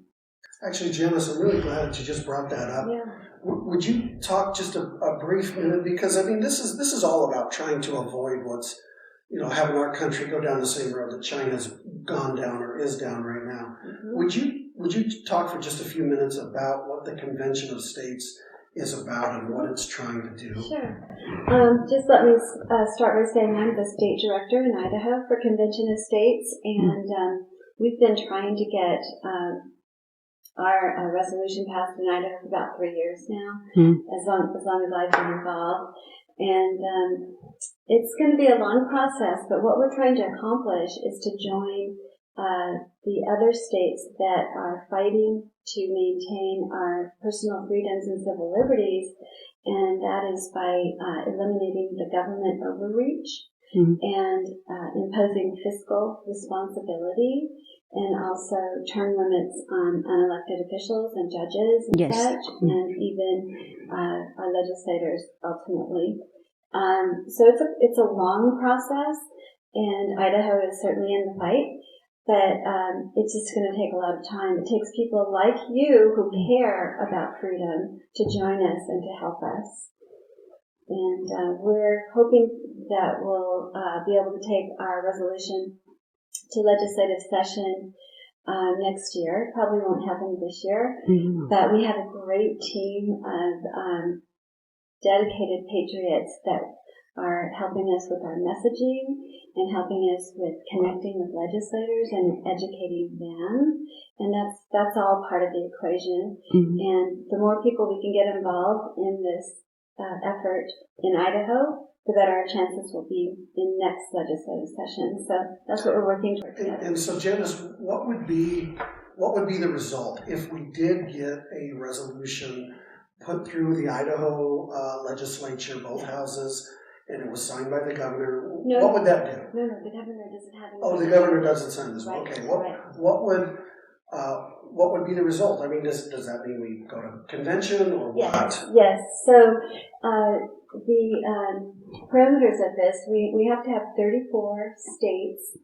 Speaker 1: actually, Janice, I'm really glad that you just brought that up.
Speaker 3: Yeah.
Speaker 1: Would you talk just a brief minute? Because, I mean, this is all about trying to avoid what's, having our country go down the same road that China's gone down or is down right now. Mm-hmm. Would you talk for just a few minutes about what the Convention of States is about and what it's trying to do?
Speaker 3: Sure. Just let me start by saying I'm the state director in Idaho for Convention of States, and we've been trying to get our resolution passed in Idaho for about 3 years now, as long as I've been involved. And it's going to be a long process, but what we're trying to accomplish is to join the other states that are fighting to maintain our personal freedoms and civil liberties, and that is by eliminating the government overreach and imposing fiscal responsibility, and also term limits on unelected officials and judges and such, and even our legislators ultimately. So it's a long process, and Idaho is certainly in the fight. But it's just going to take a lot of time. It takes people like you who care about freedom to join us and to help us. And we're hoping that we'll be able to take our resolution to legislative session next year. Probably won't happen this year. Mm-hmm. But we have a great team of dedicated patriots that are helping us with our messaging and helping us with connecting with legislators and educating them. And that's all part of the equation. Mm-hmm. And the more people we can get involved in this effort in Idaho, the better our chances will be in next legislative session. So that's what we're working towards.
Speaker 1: And so, Janice, what would be the result if we did get a resolution put through the Idaho legislature, both houses, and it was signed by the governor? No, what would that do?
Speaker 3: No, the governor doesn't have any.
Speaker 1: Oh, the governor doesn't sign this.
Speaker 3: Right.
Speaker 1: Okay. What would be the result? I mean, does that mean we go to convention or what?
Speaker 3: Yes. So the parameters of this, we have to have 34 states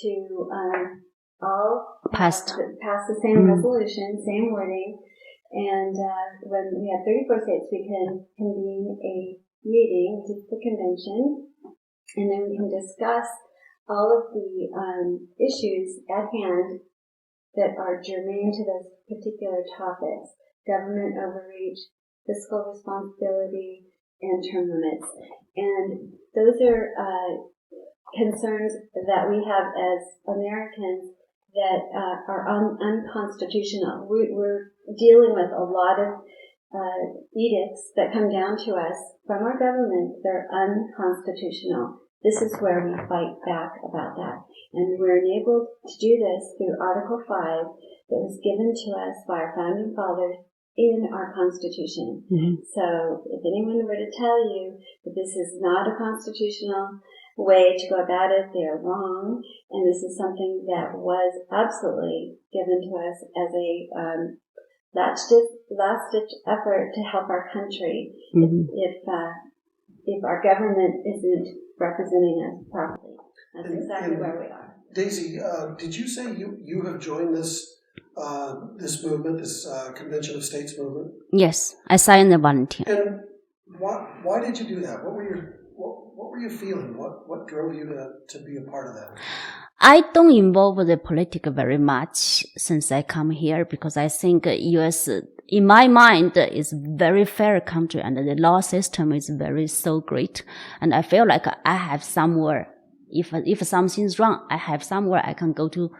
Speaker 3: to all pass the same resolution, same wording, and when we have 34 states, we can convene a meeting, which is the convention, and then we can discuss all of the issues at hand that are germane to those particular topics: government overreach, fiscal responsibility, and term limits. And those are concerns that we have as Americans that are unconstitutional. We're dealing with a lot of edicts that come down to us from our government. They're unconstitutional. This is where we fight back about that. And we're enabled to do this through Article 5 that was given to us by our founding fathers in our Constitution. Mm-hmm. So if anyone were to tell you that this is not a constitutional way to go about it, they're wrong. And this is something that was absolutely given to us as a last-ditch effort to help our country. Mm-hmm. If our government isn't representing us properly. That's exactly where we are.
Speaker 1: Daisy, did you say you have joined this this movement, this Convention of States movement?
Speaker 2: Yes, I signed the volunteer.
Speaker 1: And why did you do that? What were you feeling? What drove you to be a part of that?
Speaker 2: I don't involve the politics very much since I come here because I think U.S. in my mind is very fair country and the law system is so great, and I feel like I have somewhere. If something's wrong, I have somewhere I can go to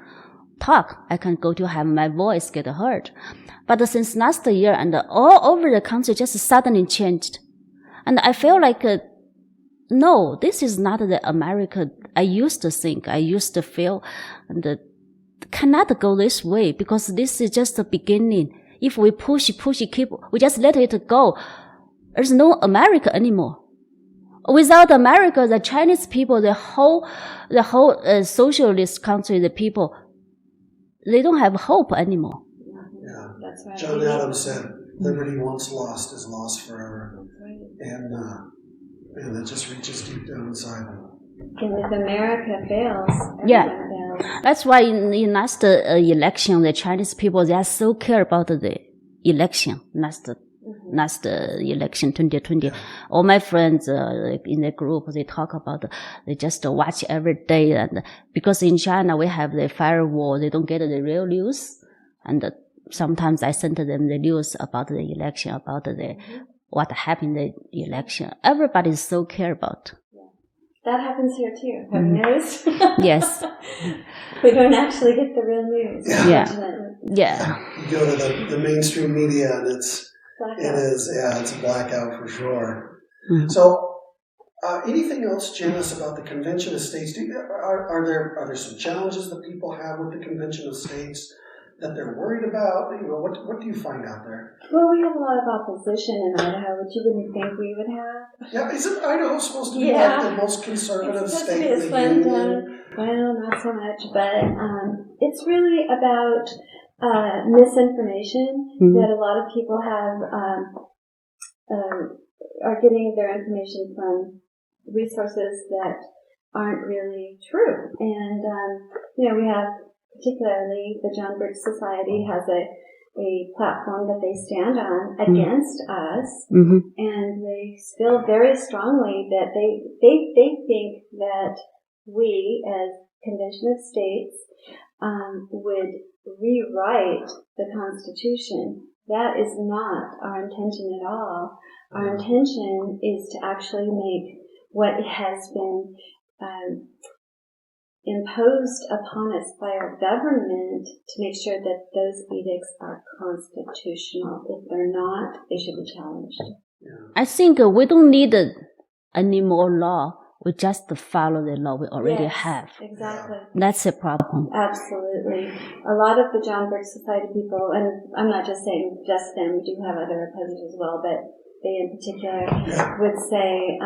Speaker 2: talk. I can go to have my voice get heard. But since last year and all over the country just suddenly changed. And I feel like, no, this is not the America I used to think, I used to feel, and cannot go this way because this is just the beginning. If we push, we just let it go. There's no America anymore. Without America, the Chinese people, the whole socialist country, the people, they don't have hope anymore.
Speaker 1: Yeah,
Speaker 3: that's right.
Speaker 1: John Adams said, "Liberty once lost is lost forever," and it just reaches deep down inside them.
Speaker 3: And if America fails, everyone fails.
Speaker 2: That's why in last election, the Chinese people, they are so care about the election, last election 2020. All my friends in the group, they talk about, they just watch every day. And because in China, we have the firewall, they don't get the real news. And sometimes I send to them the news about the election, about what happened in the election. Everybody is so care about.
Speaker 3: That happens here too. Have you noticed?
Speaker 2: Yes.
Speaker 3: We don't actually get the real news.
Speaker 2: Yeah.
Speaker 1: You go to the mainstream media and it's a blackout for sure. Mm-hmm. So, anything else, Janice, about the Convention of States? Are there some challenges that people have with the Convention of States that they're worried about? What do you find out there?
Speaker 3: Well, we have a lot of opposition in Idaho, which you wouldn't think we would have.
Speaker 1: Yeah, isn't Idaho supposed to be like the most conservative state in the union?
Speaker 3: Well, not so much, but it's really about misinformation that a lot of people have are getting their information from resources that aren't really true. And we have particularly the John Birch Society has a platform that they stand on against us, and they feel very strongly that they think that we, as Convention of States, would rewrite the Constitution. That is not our intention at all. Our intention is to actually make what has been imposed upon us by our government to make sure that those edicts are constitutional. If they're not, they should be challenged.
Speaker 2: I think we don't need any more law. We just follow the law we already have.
Speaker 3: Exactly.
Speaker 2: That's a problem.
Speaker 3: Absolutely. A lot of the John Birch Society people, and I'm not just saying just them, we do have other opposers as well, but they in particular would say,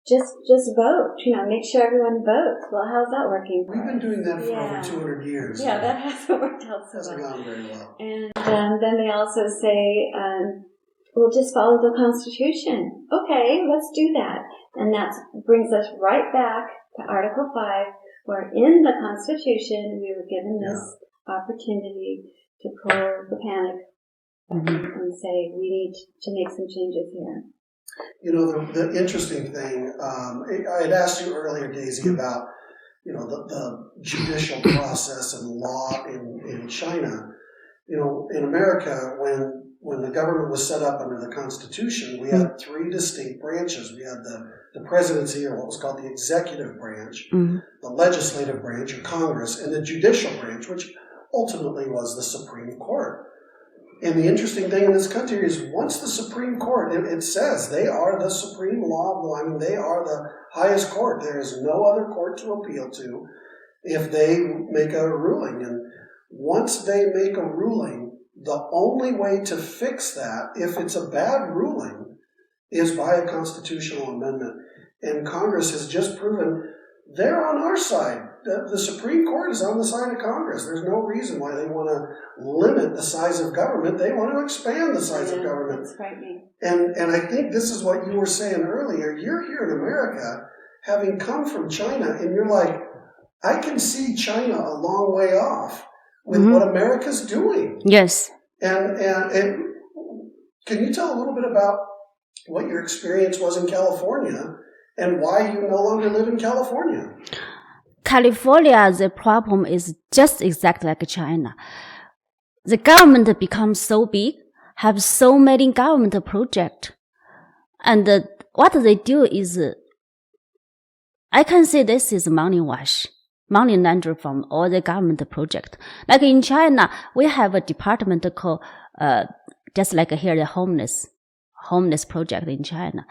Speaker 3: just vote, make sure everyone votes. Well, how's that working?
Speaker 1: We've been doing that for over 200 years.
Speaker 3: Yeah, that hasn't worked out so well.
Speaker 1: Hasn't gone very well.
Speaker 3: And then they also say, we'll just follow the Constitution. Okay, let's do that. And that brings us right back to Article 5, where in the Constitution we were given this opportunity to pull the panic and say we need to make some changes here.
Speaker 1: The interesting thing, I had asked you earlier, Daisy, about, the judicial process and law in China. In America, when the government was set up under the Constitution, we had three distinct branches. We had the presidency, or what was called the executive branch, the legislative branch, or Congress, and the judicial branch, which ultimately was the Supreme Court. And the interesting thing in this country is once the Supreme Court, it says they are the supreme law of the land, they are the highest court. There is no other court to appeal to if they make a ruling. And once they make a ruling, the only way to fix that, if it's a bad ruling, is by a constitutional amendment. And Congress has just proven they're on our side. The Supreme Court is on the side of Congress. There's no reason why they want to limit the size of government. They want to expand the size of government.
Speaker 3: That's frightening.
Speaker 1: And I think this is what you were saying earlier. You're here in America, having come from China, and you're like, I can see China a long way off. with what America's doing.
Speaker 2: Yes.
Speaker 1: And can you tell a little bit about what your experience was in California and why you no longer live in California?
Speaker 2: California, the problem is just exactly like China. The government becomes so big, have so many government projects. And what they do is, I can say this is money wash, money launder from all the government project. Like in China, we have a department called, just like here, the homeless project in China.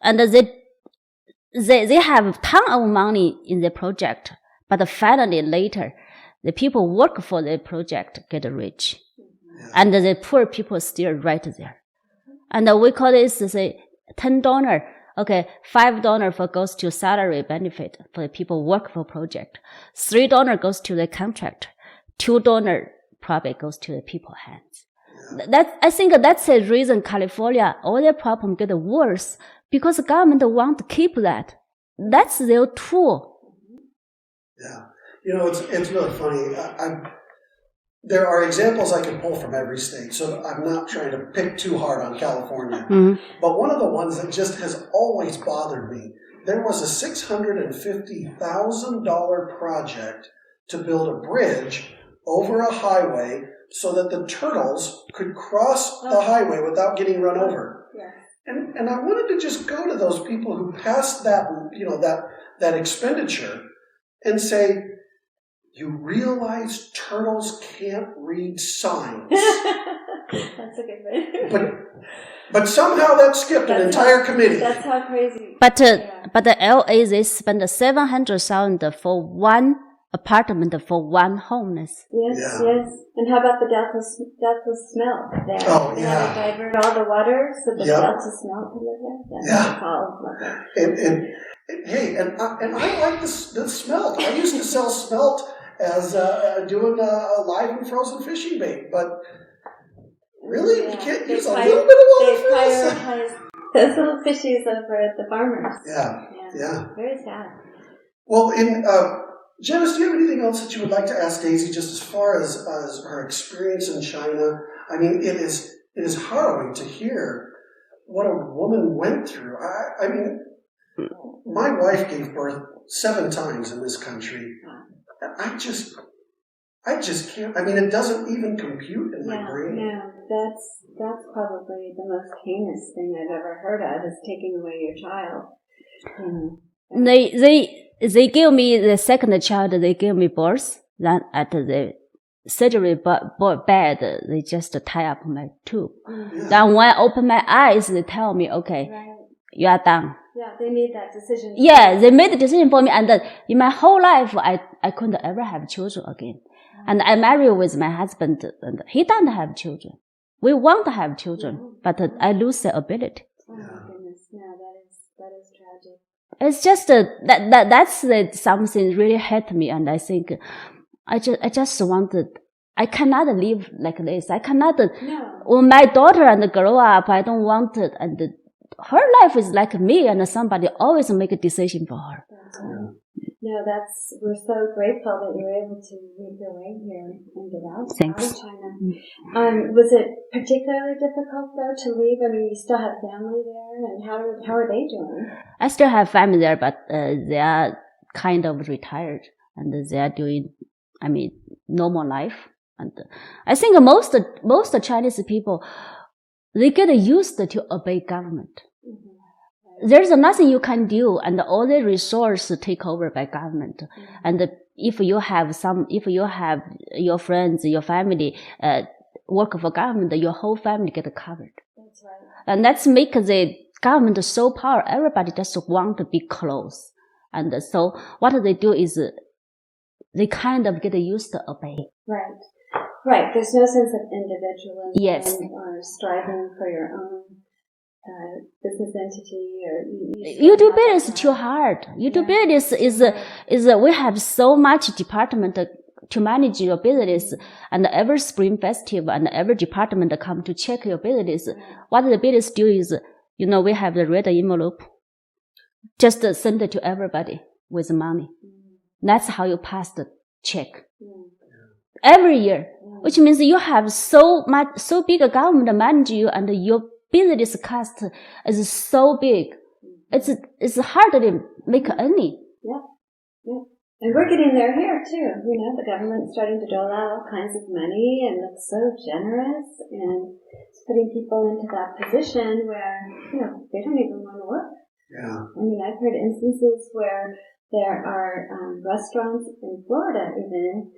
Speaker 2: And they have a ton of money in the project, but finally later, the people work for the project get rich. And the poor people still right there. And we call this, say, $10. Okay, $5 goes to salary benefit for the people work for project. $3 goes to the contract. $2 probably goes to the people hands. I think that's the reason California, all their problem get worse because the government want to keep that. That's their tool.
Speaker 1: Yeah. You know, it's really funny. There are examples I can pull from every state, so I'm not trying to pick too hard on California. But one of the ones that just has always bothered me, there was a $650,000 project to build a bridge over a highway so that the turtles could cross the highway without getting run over.
Speaker 3: Yeah.
Speaker 1: And I wanted to just go to those people who passed that, that expenditure and say, you realize turtles can't read signs.
Speaker 3: That's a good one.
Speaker 1: But somehow that skipped an entire committee.
Speaker 3: That's how crazy.
Speaker 2: But the LA, they spend $700,000 for one apartment for one homeless.
Speaker 3: Yes. And how about the Delta smell there?
Speaker 1: Oh,
Speaker 3: They
Speaker 1: yeah.
Speaker 3: had to divert all the water so the Delta smell could live there. That's all lovely.
Speaker 1: And I like the smelt. I used to sell smelt as doing a live and frozen fishing bait, but really, you can't use a little bit of water for this?
Speaker 3: They prioritize those little fishies over at the farmers.
Speaker 1: Yeah.
Speaker 3: Very sad.
Speaker 1: Well, Janice, do you have anything else that you would like to ask Daisy, just as far as her experience in China? I mean, it is harrowing to hear what a woman went through. I mean, my wife gave birth 7 times in this country. I just can't. I mean, it doesn't even compute in my brain.
Speaker 3: No, that's probably the most heinous thing I've ever heard of is taking away your child.
Speaker 2: They gave me the second child. They gave me birth. Then at the surgery bed, they just tie up my tube.
Speaker 1: Yeah.
Speaker 2: Then when I open my eyes, they tell me, okay, you are done.
Speaker 3: Yeah, they made that decision.
Speaker 2: Yeah, they made the decision for me. And in my whole life, I couldn't ever have children again. And I married with my husband, and he doesn't have children. We want to have children, but I lose the ability.
Speaker 3: Oh my goodness, no, that is tragic.
Speaker 2: It's just that's something really hit me, and I think I just wanted. I cannot live like this. I cannot.
Speaker 3: No.
Speaker 2: When my daughter and grow up, I don't want it, and her life is like me, and somebody always make a decision for her.
Speaker 3: No, we're so grateful that you were able to make your way here and get out of China. Was it particularly difficult though to leave? I mean, you still have family there, and how are they doing?
Speaker 2: I still have family there, but they are kind of retired, and they are doing, normal life. And I think most Chinese people, they get used to obey government. There's nothing you can do, and all the resources take over by government. And if you have your friends, your family work for government, your whole family get covered.
Speaker 3: That's right.
Speaker 2: And that's make the government so powerful. Everybody just want to be close. And so what they do is they kind of get used to obey.
Speaker 3: Right. There's no sense of individualism.
Speaker 2: Yes.
Speaker 3: Or striving for your own business entity, or
Speaker 2: you do business too hard. You do business is we have so much department to manage your business, and every spring festival and every department come to check your business. What the business do is, we have the red envelope, just send it to everybody with money. That's how you pass the check. every year, which means you have so big a government manage you, and your business cost is so big. It's hard to make any.
Speaker 3: Yeah. And we're getting there here too. The government's starting to dole out all kinds of money and looks so generous, and it's putting people into that position where, they don't even want to work.
Speaker 1: Yeah.
Speaker 3: I've heard instances where there are restaurants in Florida even.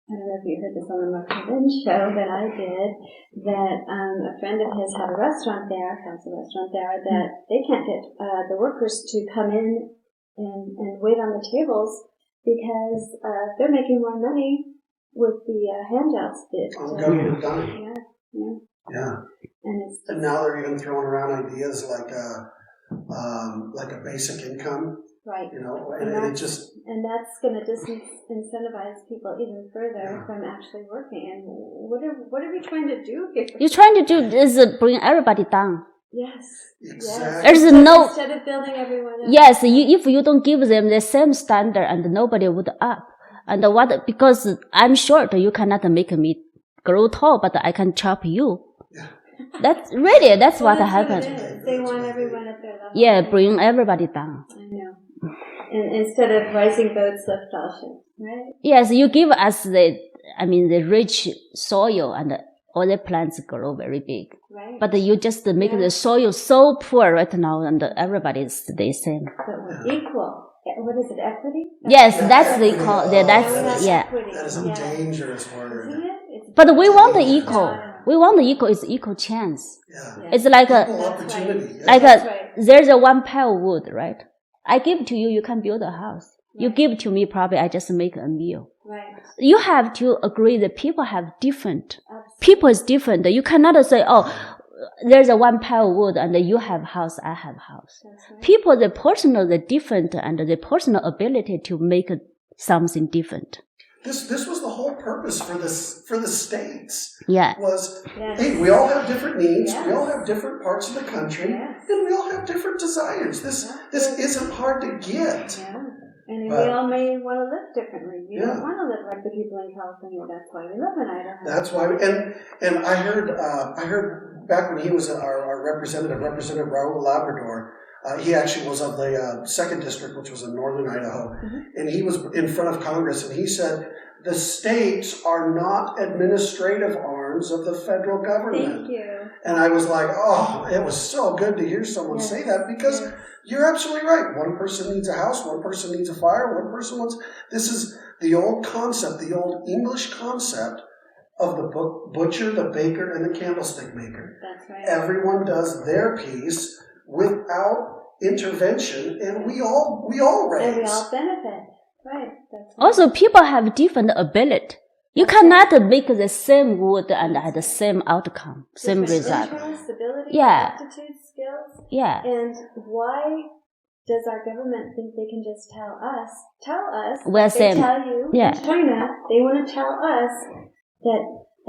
Speaker 3: I don't know if you heard this on the Mark show that I did, that a friend of his had a restaurant there, has a restaurant there, that they can't get the workers to come in and wait on the tables because they're making more money with the handouts.
Speaker 1: Government done.
Speaker 3: Yeah.
Speaker 1: And now they're even throwing around ideas like a basic income.
Speaker 3: Right.
Speaker 1: And
Speaker 3: that's going to disincentivize people even further from actually working. And what are we trying to do here?
Speaker 2: You're trying to do is bring everybody down.
Speaker 3: Yes.
Speaker 1: Exactly.
Speaker 2: There's
Speaker 3: Instead of building everyone up.
Speaker 2: Yes, if you don't give them the same standard, and nobody would up. And because I'm short, you cannot make me grow tall, but I can chop you.
Speaker 1: Yeah.
Speaker 2: That's what happened.
Speaker 3: They want everyone at their level.
Speaker 2: Yeah, bring everybody down.
Speaker 3: I know. And instead of rising boats lift all ships, right?
Speaker 2: Yes, you give us the rich soil, and all the plants grow very big.
Speaker 3: Right.
Speaker 2: But you just make the soil so poor right now, and everybody is the same.
Speaker 3: But we're equal. What is it, equity?
Speaker 2: That's the equal.
Speaker 1: That is a dangerous word.
Speaker 3: Isn't it?
Speaker 2: But we want the equal. We want the equal. It's equal chance.
Speaker 1: Yeah.
Speaker 2: It's like
Speaker 1: equal opportunity.
Speaker 2: There's a one pile of wood, right? I give to you, you can build a house. Right. You give to me, probably I just make a meal.
Speaker 3: Right.
Speaker 2: You have to agree that people have different. People is different. You cannot say, there's a one pile of wood and you have house, I have house. Right. People, the different, and the personal ability to make something different.
Speaker 1: This was the whole purpose for the states.
Speaker 2: Yeah.
Speaker 1: Hey, we all have different needs. Yes. We all have different parts of the country, and we all have different desires. This isn't hard to get.
Speaker 3: Yeah. And we all may want to live differently. We don't want to live like the people in California. That's why we live in Idaho.
Speaker 1: That's why. And I heard back when he was our Representative Raul Labrador. He actually was of the 2nd District, which was in northern Idaho, and he was in front of Congress, and he said, the states are not administrative arms of the federal government.
Speaker 3: Thank you.
Speaker 1: And I was like, it was so good to hear someone say that, because you're absolutely right. One person needs a house, one person needs a fire, one person wants... This is the old concept, the old English concept of the butcher, the baker, and the candlestick maker.
Speaker 3: That's right.
Speaker 1: Everyone does their piece without intervention, and we all raise.
Speaker 3: And we all benefit. Right. That's right.
Speaker 2: Also, people have different ability. You cannot make the same wood and have the same outcome, same result.
Speaker 3: Stability, aptitude, skills.
Speaker 2: Yeah.
Speaker 3: And why does our government think they can just tell us?
Speaker 2: We're
Speaker 3: they
Speaker 2: same.
Speaker 3: Tell you in China, they want to tell us that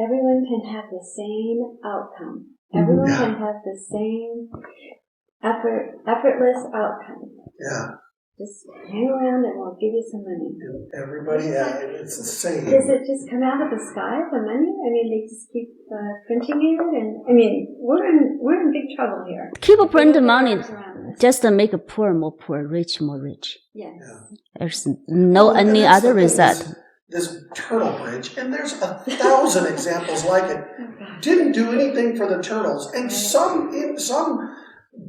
Speaker 3: everyone can have the same outcome. Everyone can have the same effortless outcome.
Speaker 1: Yeah.
Speaker 3: Just hang around and we'll give you some money.
Speaker 1: Everybody, it's the same.
Speaker 3: Does it just come out of the sky, the money? They just keep printing it, and we're in big trouble here.
Speaker 2: Keep printing money just to make poor more poor, rich more rich.
Speaker 3: Yes.
Speaker 1: Yeah.
Speaker 2: There's no any other result.
Speaker 1: This turtle bridge, and there's 1,000 examples like it. Didn't do anything for the turtles, and some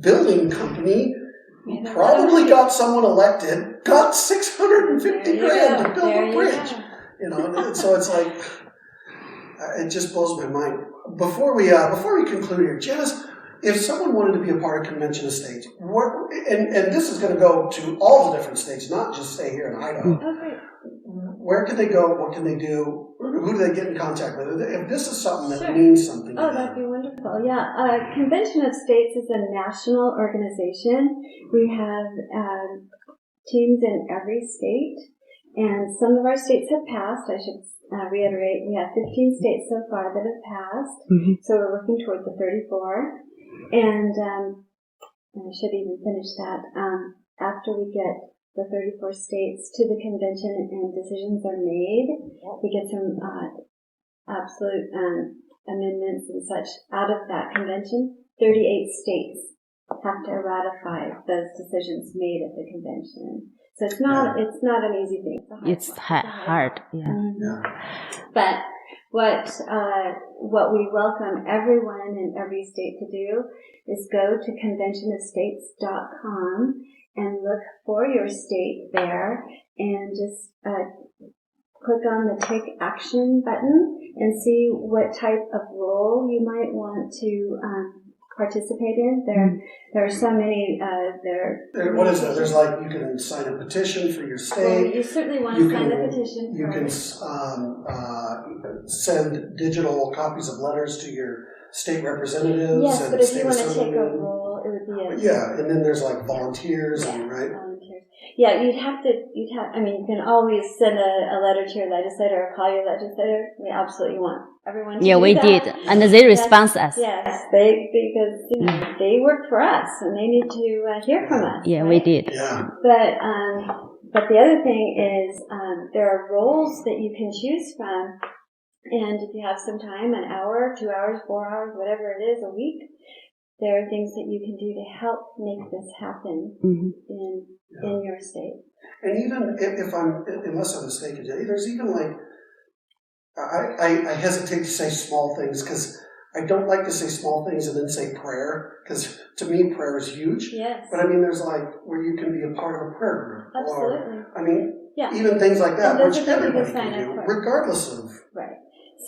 Speaker 1: building company probably got someone elected, got $650 grand to build a bridge. And so it's like, it just blows my mind. Before we conclude here, Janice, if someone wanted to be a part of Convention of States, and this is going to go to all the different states, not just stay here in Idaho.
Speaker 3: Okay.
Speaker 1: Where can they go? What can they do? Who do they get in contact with? If this is something that means something to them.
Speaker 3: That'd be wonderful. Yeah. Convention of States is a national organization. We have teams in every state, and some of our states have passed. I should reiterate, we have 15 states so far that have passed, so we're working toward the 34. And I should even finish that. After we get the 34 states to the convention and decisions are made, we get some absolute amendments and such out of that convention, 38 states have to ratify those decisions made at the convention. So it's not an easy thing.
Speaker 2: It's hard. Yeah.
Speaker 3: Mm-hmm.
Speaker 1: Yeah.
Speaker 3: But what we welcome everyone in every state to do is go to conventionofstates.com and look for your state there and just click on the Take Action button and see what type of role you might want to participate in. There are so many.
Speaker 1: What is it? There's like you can sign a petition for your state.
Speaker 3: Well, you certainly want to sign the petition.
Speaker 1: You can send digital copies of letters to your state representatives.
Speaker 3: Yes,
Speaker 1: and
Speaker 3: but if
Speaker 1: state
Speaker 3: you want to take a
Speaker 1: assemblymen.
Speaker 3: role, it would be
Speaker 1: Yeah, and then there's like volunteers, right?
Speaker 3: Volunteers. Yeah, you can always send a letter to your legislator or call your legislator. We absolutely want everyone to do
Speaker 2: we
Speaker 3: that.
Speaker 2: did. And they respond us.
Speaker 3: Yes, because they work for us and they need to hear from us.
Speaker 2: Yeah,
Speaker 3: right?
Speaker 2: we did.
Speaker 1: Yeah.
Speaker 3: But the other thing is there are roles that you can choose from. And if you have some time, an hour, 2 hours, 4 hours, whatever it is a week, there are things that you can do to help make this happen in your state.
Speaker 1: And even unless I'm mistaken, there's even like, I hesitate to say small things because I don't like to say small things and then say prayer because to me prayer is huge.
Speaker 3: Yes.
Speaker 1: But I mean, there's like where you can be a part of a prayer group.
Speaker 3: Absolutely.
Speaker 1: Or, even things like that,
Speaker 3: And
Speaker 1: which
Speaker 3: those are things you
Speaker 1: everybody
Speaker 3: can
Speaker 1: can
Speaker 3: sign
Speaker 1: do,
Speaker 3: up for.
Speaker 1: regardless of.
Speaker 3: Right.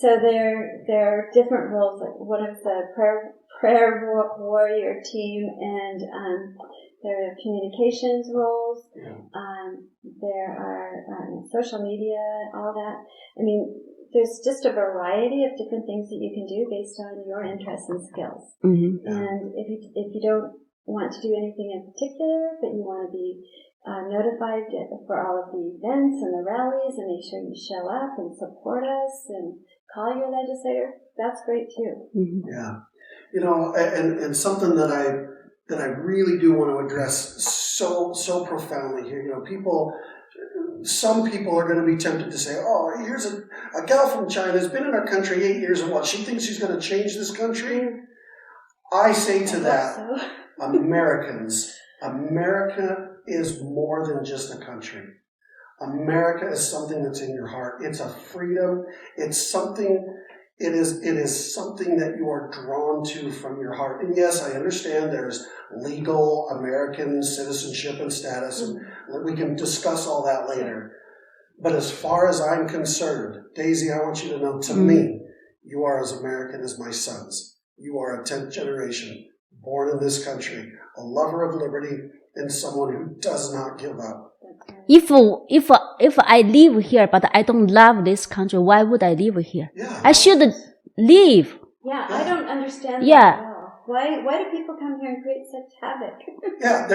Speaker 3: So there are different roles. Like one of the prayer warrior team, and there are communications roles.
Speaker 1: Yeah.
Speaker 3: There are social media, all that. I mean, there's just a variety of different things that you can do based on your interests and skills.
Speaker 2: Mm-hmm.
Speaker 3: And if you don't want to do anything in particular, but you want to be notified for all of the events and the rallies and make sure you show up and support us and call your legislator, that's great too.
Speaker 2: Mm-hmm.
Speaker 1: Yeah. And something that I really do want to address so profoundly here, some people are going to be tempted to say, oh, here's a gal from China who's been in our country 8 years and what, she thinks she's going to change this country? I say to that, America is more than just a country. America is something that's in your heart. It's a freedom. It is something that you are drawn to from your heart. And yes, I understand there's legal American citizenship and status, and we can discuss all that later. But as far as I'm concerned, Daisy, I want you to know, to me, you are as American as my sons. You are a 10th generation, born in this country, a lover of liberty, and someone who does not give up.
Speaker 2: If I live here but I don't love this country, why would I live here?
Speaker 1: Yeah.
Speaker 2: I should leave.
Speaker 3: Yeah, I don't understand
Speaker 2: Yeah.
Speaker 3: that at all. Why do people come here and create such havoc?
Speaker 1: Yeah,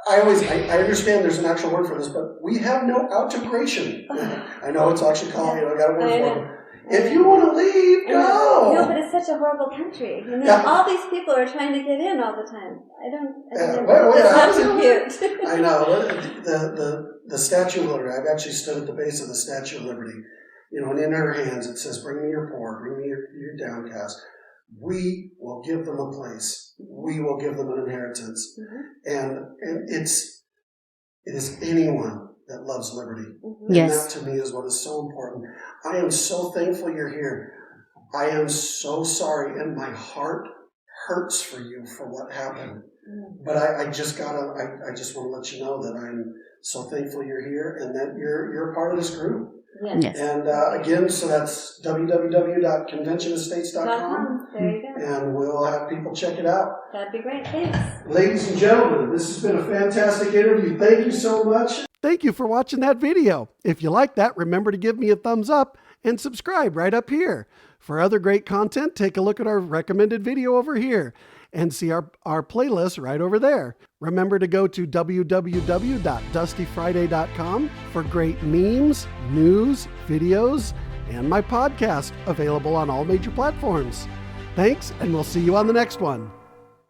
Speaker 1: I understand there's an actual word for this, but we have no outtegration. I know it's actually called, I got a word for it. If you want to leave, go.
Speaker 3: No, but it's such a horrible country. And then all these people are trying to get in all the time. That's not cute.
Speaker 1: I know. The Statue of Liberty, I've actually stood at the base of the Statue of Liberty. And in her hands it says, bring me your poor, bring me your downcast. We will give them a place. We will give them an inheritance. And it is anyone that loves liberty. And
Speaker 2: Yes.
Speaker 1: that to me is what is so important. I am so thankful you're here. I am so sorry, and my heart hurts for you for what happened. But I just want to let you know that I'm so thankful you're here and that you're a part of this group.
Speaker 2: Yes.
Speaker 1: And again, so that's www.conventionestates.com.
Speaker 3: There you go.
Speaker 1: And we'll have people check it out.
Speaker 3: That'd be great. Thanks.
Speaker 1: Ladies and gentlemen, this has been a fantastic interview. Thank you so much.
Speaker 4: Thank you for watching that video. If you like that, remember to give me a thumbs up and subscribe right up here. For other great content, take a look at our recommended video over here and see our playlist right over there. Remember to go to www.dustyfriday.com for great memes, news, videos, and my podcast available on all major platforms. Thanks, and we'll see you on the next one.